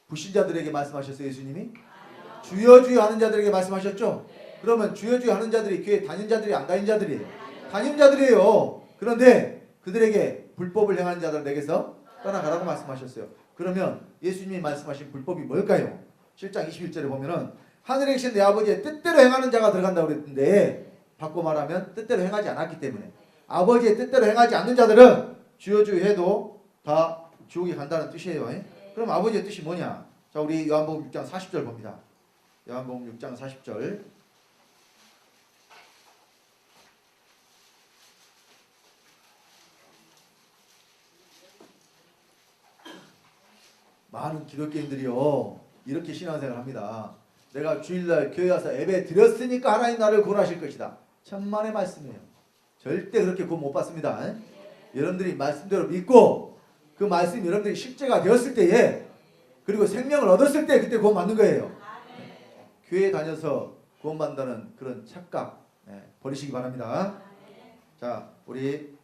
불신자들에게 말씀하셨어요, 예수님이? 주여 주여 하는 자들에게 말씀하셨죠? 그러면 주여 주여 하는 자들이 교회 다니는 자들이 안 다니는 자들이에요? 다니는 자들이에요. 그런데 그들에게 불법을 행하는 자들 내게서 떠나가라고 말씀하셨어요. 그러면 예수님이 말씀하신 불법이 뭘까요? 7장 21절에 보면은 하늘에 계신 내 아버지의 뜻대로 행하는 자가 들어간다고 그랬는데 바꿔 말하면 뜻대로 행하지 않았기 때문에 아버지의 뜻대로 행하지 않는 자들은 주여 주여 해도 다 지옥에 간다는 뜻이에요. 그럼 아버지의 뜻이 뭐냐? 자, 우리 요한복음 6장 40절 봅니다. 요한복음 6장 40절. 많은 기독교인들이요 이렇게 신앙생활을 합니다. 내가 주일날 교회 와서 예배 드렸으니까 하나님 나를 구원하실 것이다. 천만의 말씀이에요. 절대 그렇게 구원 못 받습니다. 여러분들이 말씀대로 믿고 그 말씀이 여러분들이 실제가 되었을 때에 그리고 생명을 얻었을 때 그때 구원 받는 거예요. 교회 다녀서 구원 받는다는 그런 착각 버리시기 바랍니다. 자, 우리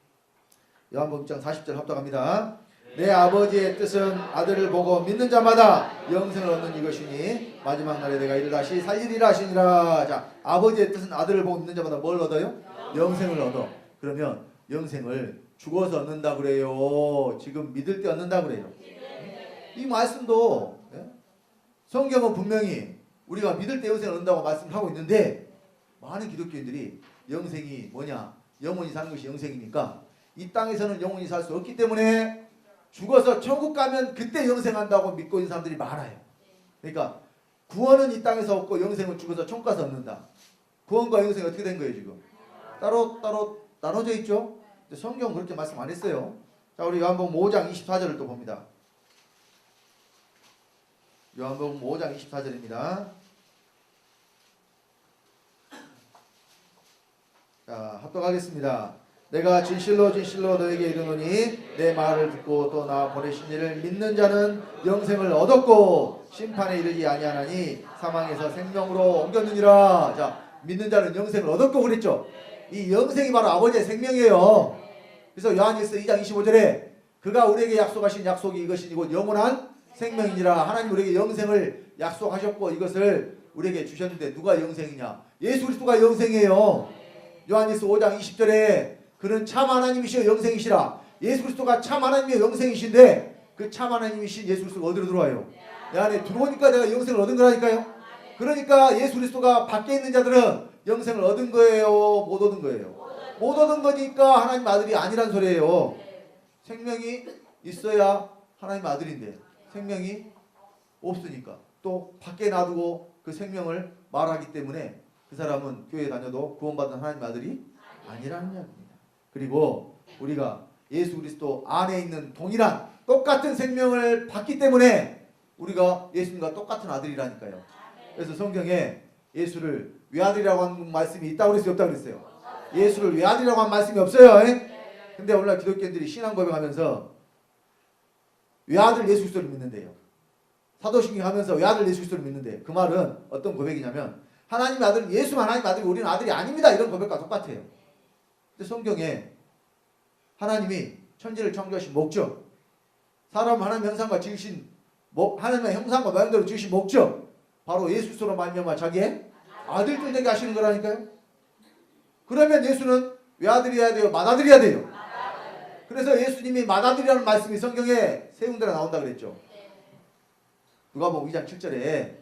요한복음 6장 40절 합독합니다. 내 아버지의 뜻은 아들을 보고 믿는 자마다 영생을 얻는 이것이니 마지막 날에 내가 이를 다시 살리리라 하시니라. 자, 아버지의 뜻은 아들을 보고 믿는 자마다 뭘 얻어요? 영생을 얻어. 그러면 영생을 죽어서 얻는다 그래요? 지금 믿을 때 얻는다 그래요? 이 말씀도 성경은 분명히 우리가 믿을 때 영생을 얻는다고 말씀하고 있는데 많은 기독교인들이 영생이 뭐냐? 영원히 사는 것이 영생이니까 이 땅에서는 영원히 살 수 없기 때문에 죽어서 천국 가면 그때 영생한다고 믿고 있는 사람들이 많아요. 그러니까 구원은 이 땅에서 얻고 영생은 죽어서 천국 가서 얻는다. 구원과 영생이 어떻게 된 거예요 지금? 따로 나눠져 있죠. 성경은 그렇게 말씀 안 했어요. 자, 우리 요한복음 5장 24절을 또 봅니다. 요한복음 5장 24절입니다. 자, 합독하겠습니다. 내가 진실로 진실로 너에게 이르노니 내 말을 듣고 또 나 보내신 이를 믿는 자는 영생을 얻었고 심판에 이르지 아니하나니 사망에서 생명으로 옮겼느니라. 자, 믿는 자는 영생을 얻었고 그랬죠. 이 영생이 바로 아버지의 생명이에요. 그래서 요한일서 2장 25절에 그가 우리에게 약속하신 약속이 이것이 곧 영원한 생명이니라. 하나님 우리에게 영생을 약속하셨고 이것을 우리에게 주셨는데 누가 영생이냐? 예수 그리스도가 영생이에요. 요한일서 5장 20절에 그는 참 하나님이시여 영생이시라. 예수 그리스도가 참 하나님이여 영생이신데 그 참 하나님이신 예수 그리스도가 어디로 들어와요? 내 안에 들어오니까 내가 영생을 얻은 거라니까요. 그러니까 예수 그리스도가 밖에 있는 자들은 영생을 얻은 거예요? 못 얻은 거예요? 못 얻은 거니까 하나님 아들이 아니란 소리예요. 생명이 있어야 하나님 아들인데 생명이 없으니까 또 밖에 놔두고 그 생명을 말하기 때문에 그 사람은 교회 다녀도 구원받은 하나님 아들이 아니라는 이야기입니다. 그리고 우리가 예수 그리스도 안에 있는 동일한 똑같은 생명을 받기 때문에 우리가 예수님과 똑같은 아들이라니까요. 그래서 성경에 예수를 외아들이라고 하는 말씀이 있다고 그랬어요? 없다고 그랬어요? 예수를 외아들이라고 하는 말씀이 없어요. 근데 오늘날 기독교인들이 신앙 고백하면서 외아들 예수 그리스도를 믿는데요. 사도신경 하면서 외아들 예수 그리스도를 믿는데 그 말은 어떤 고백이냐면 하나님의 아들은 예수만 하나님의 아들이 우리는 아들이 아닙니다. 이런 고백과 똑같아요. 근데 성경에 하나님이 천지를 창조하신 목적, 사람 하나님의 형상과 지으신 하나님의 형상과 모양대로 지으신 목적 바로 예수 그리스도로 말미암아 자기의 아들들 되게 하시는 거라니까요. 그러면 예수는 외아들이어야 돼요? 맏아들이어야 돼요? 그래서 예수님이 맏아들이라는 말씀이 성경에 세 군데나 나온다 그랬죠. 누가복음 2장 7절에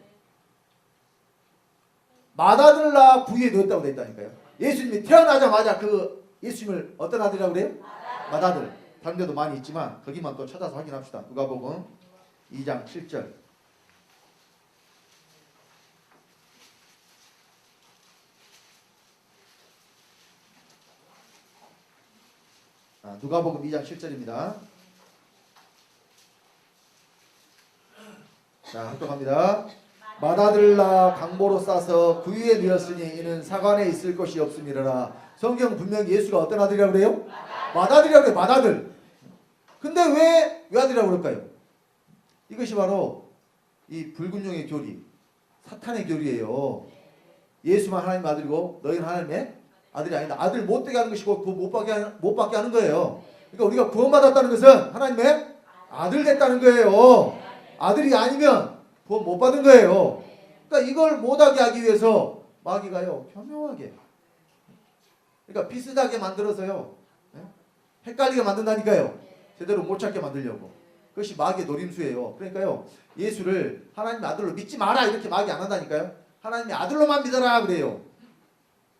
맏아들을 낳아 부위에 넣었다고 됐다니까요. 예수님이 태어나자마자 그 예수님을 어떤 아들이라고 그래요? 맏아들. 다른 데도 많이 있지만 거기만 또 찾아서 확인합시다. 누가복음 2장 7절. 누가복음 2장 7절입니다. 자, 합독합니다. 맏아들을 낳아 강보로 싸서 그 위에 누였으니 이는 사관에 있을 것이 없음이라. 성경 분명히 예수가 어떤 아들이라고 그래요? 맏아들이라고 그래요. 맏아들. 근데 왜 외아들이라고 그럴까요? 이것이 바로 이 불균형의 교리, 사탄의 교리예요. 예수만 하나님 아들이고 너희는 하나님의 아들이 아니다. 아들 못되게 하는 것이고 못 받게 하는 거예요. 그러니까 우리가 구원받았다는 것은 하나님의 아들 됐다는 거예요. 아들이 아니면 구원 못 받은 거예요. 그러니까 이걸 못하게 하기 위해서 마귀가요 교묘하게, 그러니까 비슷하게 만들어서요 헷갈리게 만든다니까요. 제대로 못 찾게 만들려고. 그것이 마귀의 노림수예요. 그러니까요 예수를 하나님의 아들로 믿지 마라 이렇게 마귀 안 한다니까요. 하나님의 아들로만 믿어라 그래요.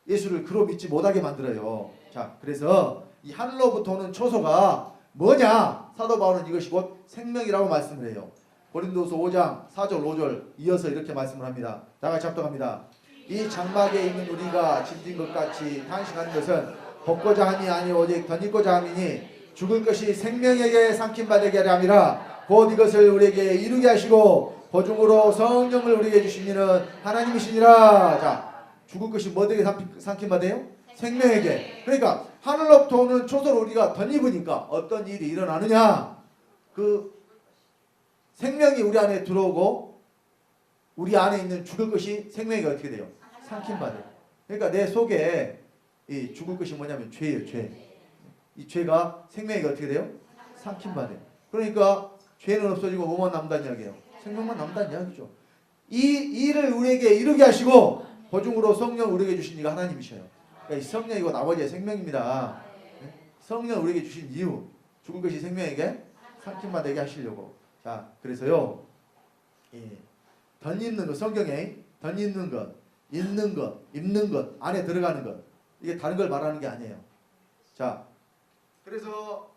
예수를 그로 믿지 못하게 만들어요. 자, 그래서 이 하늘로부터 오는 초소가 뭐냐? 사도 바울은 이것이 곧 생명이라고 말씀을 해요. 고린도서 5장 4절 5절 이어서 이렇게 말씀을 합니다. 다 같이 합독합니다. 이 장막에 있는 우리가 짐진 것 같이 탄식하는 것은 벗고자 함이 아니 오직 덧입고자 함이니 죽을 것이 생명에게 삼킴받게 하려 함이라. 곧 이것을 우리에게 이루게 하시고 보증으로 성령을 우리에게 주시는 하나님이시니라. 자, 죽을 것이 뭐에게 삼킴받아요? 생명에게. 그러니까 하늘로부터 오는 초소를 우리가 덧입으니까 어떤 일이 일어나느냐? 그 생명이 우리 안에 들어오고 우리 안에 있는 죽을 것이 생명에게 어떻게 돼요? 삼킴받아요. 그러니까 내 속에 이 죽을 것이 뭐냐면 죄예요. 죄. 이 죄가 생명에게 어떻게 돼요? 삼킴받아요. 그러니까 죄는 없어지고 뭐만 남다는 이야기예요? 생명만 남다는 이야기죠. 이 일을 우리에게 이루게 하시고 보증으로 성령을 우리에게 주신 이가 하나님이셔요. 그러니까 이 성령이고 아버지의 생명입니다. 성령을 우리에게 주신 이유, 죽을 것이 생명에게 삼킴받게 하시려고. 자, 그래서요 덧입는 것, 성경에 덧입는 것, 있는 것, 입는 것, 안에 들어가는 것, 이게 다른 걸 말하는 게 아니에요. 자, 그래서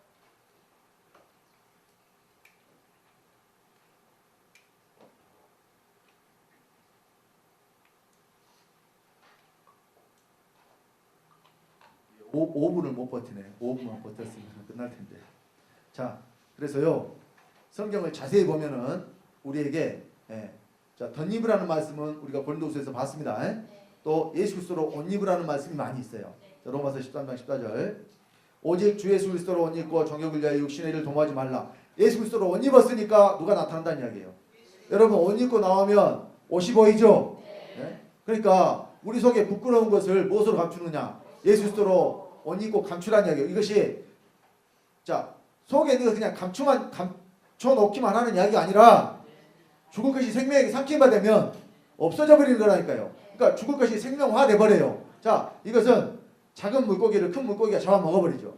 5분을 못 버티네. 5분만 버텼으면 끝날 텐데. 자, 그래서요 성경을 자세히 보면은 우리에게 자, 덧입으라는 말씀은 우리가 고린도후서에서 봤습니다. 또 예수 그리스도로 옷 입으라는 말씀이 많이 있어요. 자, 로마서 13장 14절. 오직 주 예수 그리스도로 옷 입고 정욕을 위하여 육신의 일을 도모하지 말라. 예수 그리스도로 옷 입었으니까 누가 나타난다는 이야기예요. 여러분 옷 입고 나오면 옷이 보이죠? 그러니까 우리 속에 부끄러운 것을 무엇으로 감추느냐? 예수 그리스도로 옷 입고 감추라는 이야기예요. 이것이 자 속에 있는 거 그냥 감춰놓기만 하는 이야기가 아니라 죽을 것이 생명에게 삼킴받으면 없어져 버리는 거라니까요. 그러니까 죽을 것이 생명화 돼버려요. 자, 이것은 작은 물고기를 큰 물고기가 잡아먹어버리죠.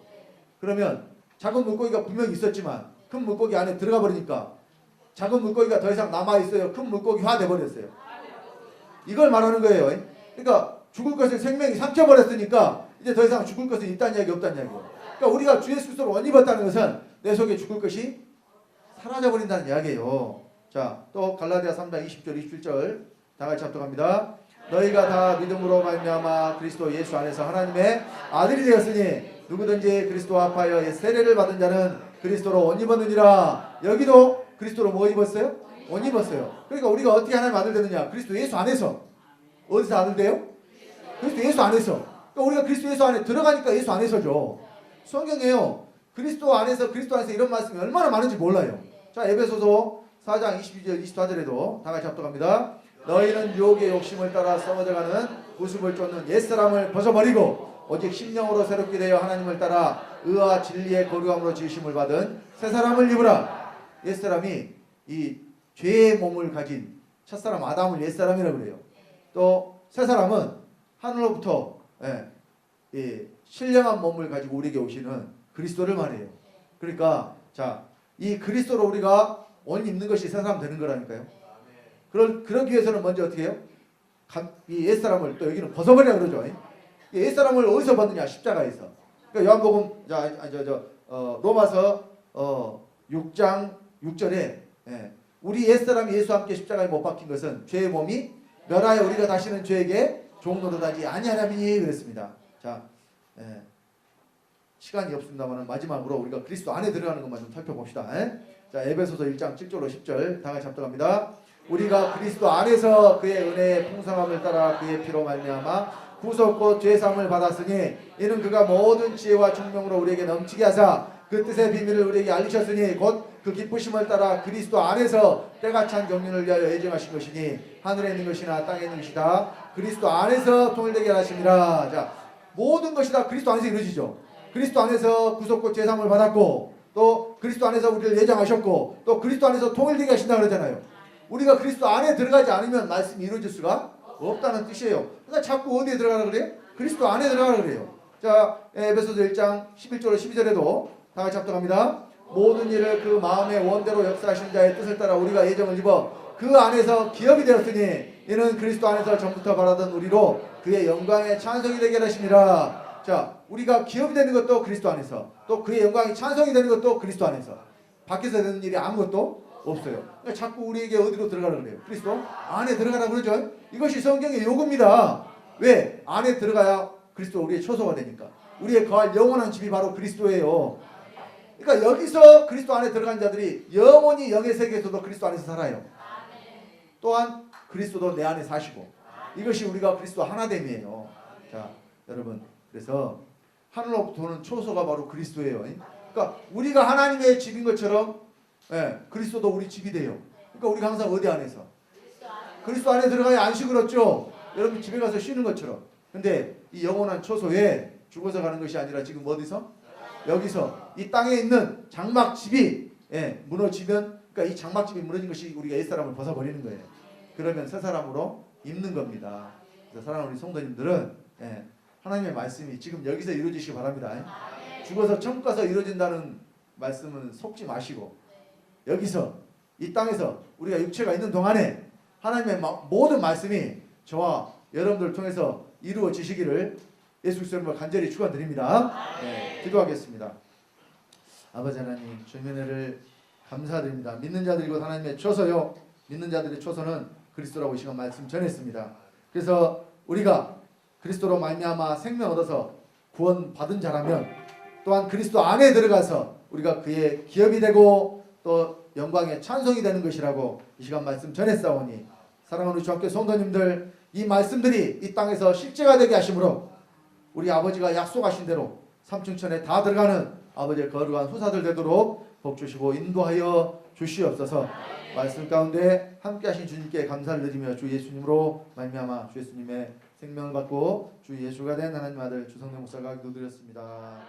그러면 작은 물고기가 분명히 있었지만 큰 물고기 안에 들어가 버리니까 작은 물고기가 더 이상 남아있어요? 큰 물고기화 돼버렸어요? 이걸 말하는 거예요. 그러니까 죽을 것을 생명이 삼켜버렸으니까 이제 더 이상 죽을 것은 있다는 이야기 없다는 이야기예요. 그러니까 우리가 주 예수 그리스도로 옷 입었다는 것은 내 속에 죽을 것이 사라져버린다는 이야기예요. 자, 또 갈라디아 3장 20절 27절 다 같이 합독합니다. 너희가 다 믿음으로 말미암아 그리스도 예수 안에서 하나님의 아들이 되었으니 누구든지 그리스도와 합하여 세례를 받은 자는 그리스도로 옷 입었느니라. 여기도 그리스도로 뭐 입었어요? 옷 입었어요. 그러니까 우리가 어떻게 하나님 아들 되느냐? 그리스도 예수 안에서. 어디서 아들 돼요? 그리스도 예수 안에서. 그러니까 우리가 그리스도 예수 안에 들어가니까 예수 안에서죠. 성경에요 그리스도 안에서 이런 말씀이 얼마나 많은지 몰라요. 자, 에베소서 4장 22절 24절에도 다 같이 합독합니다. 너희는 유혹의 욕심을 따라 썩어져가는 구습을 쫓는 옛사람을 벗어버리고 오직 심령으로 새롭게 되어 하나님을 따라 의와 진리의 거룩함으로 지으심을 받은 새 사람을 입으라. 옛사람이 이 죄의 몸을 가진 첫사람 아담을 옛사람이라고 그래요. 또 새사람은 하늘로부터 이 신령한 몸을 가지고 우리에게 오시는 그리스도를 말해요. 그러니까 자, 이 그리스도로 우리가 옷 입는 것이 새사람 되는 거라니까요. 그러기 위해서는 먼저 어떻게 해요? 이 옛사람을 또 여기는 벗어버리라 그러죠. 이 옛사람을 어디서 벗느냐? 십자가에서. 그러니까 요한복음 로마서 6장 6절에 우리 옛사람이 예수와 함께 십자가에 못 박힌 것은 죄의 몸이 멸하여 우리가 다시는 죄에게 종노릇하지 아니하라니 그랬습니다. 자, 시간이 없습니다만 마지막으로 우리가 그리스도 안에 들어가는 것만 좀 살펴봅시다. 자, 에베소서 1장 7절로 10절 다 같이 합독합니다. 우리가 그리스도 안에서 그의 은혜의 풍성함을 따라 그의 피로 말미암아 구속 죄 사함을 받았으니 이는 그가 모든 지혜와 총명으로 우리에게 넘치게 하사 그 뜻의 비밀을 우리에게 알리셨으니 곧 그 기쁘심을 따라 그리스도 안에서 때가 찬 경륜을 위하여 예정하신 것이니 하늘에 있는 것이나 땅에 있는 것이다 그리스도 안에서 통일되게 하십니다. 자, 모든 것이 다 그리스도 안에서 이루어지죠. 그리스도 안에서 구속과 죄 사함을 받았고 또 그리스도 안에서 우리를 예정하셨고 또 그리스도 안에서 통일되게 하신다 그러잖아요. 우리가 그리스도 안에 들어가지 않으면 말씀이 이루어질 수가 없다는 뜻이에요. 그러니까 자꾸 어디에 들어가라 그래요? 그리스도 안에 들어가라 그래요. 자, 에베소서 1장 11절로 12절에도 다 같이 합독합니다. 모든 일을 그 마음의 원대로 역사하신 자의 뜻을 따라 우리가 예정을 입어 그 안에서 기업이 되었으니 이는 그리스도 안에서 전부터 바라던 우리로 그의 영광의 찬송이 되게 하심이라. 자, 우리가 기업이 되는 것도 그리스도 안에서 또 그의 영광이 찬송이 되는 것도 그리스도 안에서 밖에서 되는 일이 아무것도 없어요. 그러니까 자꾸 우리에게 어디로 들어가라 그래요? 그리스도 안에 들어가라 그러죠. 이것이 성경의 요구입니다. 왜? 안에 들어가야 그리스도 우리의 초소가 되니까. 우리의 거할 영원한 집이 바로 그리스도예요. 그러니까 여기서 그리스도 안에 들어간 자들이 영원히 영의 세계에서도 그리스도 안에서 살아요. 또한 그리스도도 내 안에 사시고 이것이 우리가 그리스도 하나됨이에요. 자, 여러분, 그래서 하늘로부터 오는 초소가 바로 그리스도예요. 그러니까 우리가 하나님의 집인 것처럼 그리스도도 우리 집이 돼요. 그러니까 우리가 항상 어디 안에서? 그리스도 안에 들어가야 안식을 얻죠. 여러분 집에 가서 쉬는 것처럼. 근데 이 영원한 초소에 죽어서 가는 것이 아니라 지금 어디서? 여기서 이 땅에 있는 장막집이 무너지면, 그러니까 이 장막집이 무너진 것이 우리가 옛사람을 벗어버리는 거예요. 그러면 새 사람으로 입는 겁니다. 그래서 사랑하는 우리 성도님들은 하나님의 말씀이 지금 여기서 이루어지시기 바랍니다. 죽어서 천국 가서 이루어진다는 말씀은 속지 마시고 여기서 이 땅에서 우리가 육체가 있는 동안에 하나님의 모든 말씀이 저와 여러분들을 통해서 이루어지시기를 예수 그리스도로 간절히 축원드립니다. 기도하겠습니다. 아버지 하나님, 주님의 은혜를 감사드립니다. 믿는 자들이 곧 하나님의 초소요, 믿는 자들의 초소는 그리스도라고 이 시간 말씀 전했습니다. 그래서 우리가 그리스도로 말미암아 생명 얻어서 구원 받은 자라면 또한 그리스도 안에 들어가서 우리가 그의 기업이 되고 또 영광의 찬송이 되는 것이라고 이 시간 말씀 전했사오니 사랑하는 우리 주학교 성도님들, 이 말씀들이 이 땅에서 실제가 되게 하심으로 우리 아버지가 약속하신 대로 삼층천에 다 들어가는 아버지의 거룩한 후사들 되도록 복 주시고 인도하여 주시옵소서. 말씀 가운데 함께 하신 주님께 감사를 드리며 주 예수님으로 말미암아 주 예수님의 생명을 받고 주 예수가 된 하나님 아들 주성령 목사가 기도드렸습니다.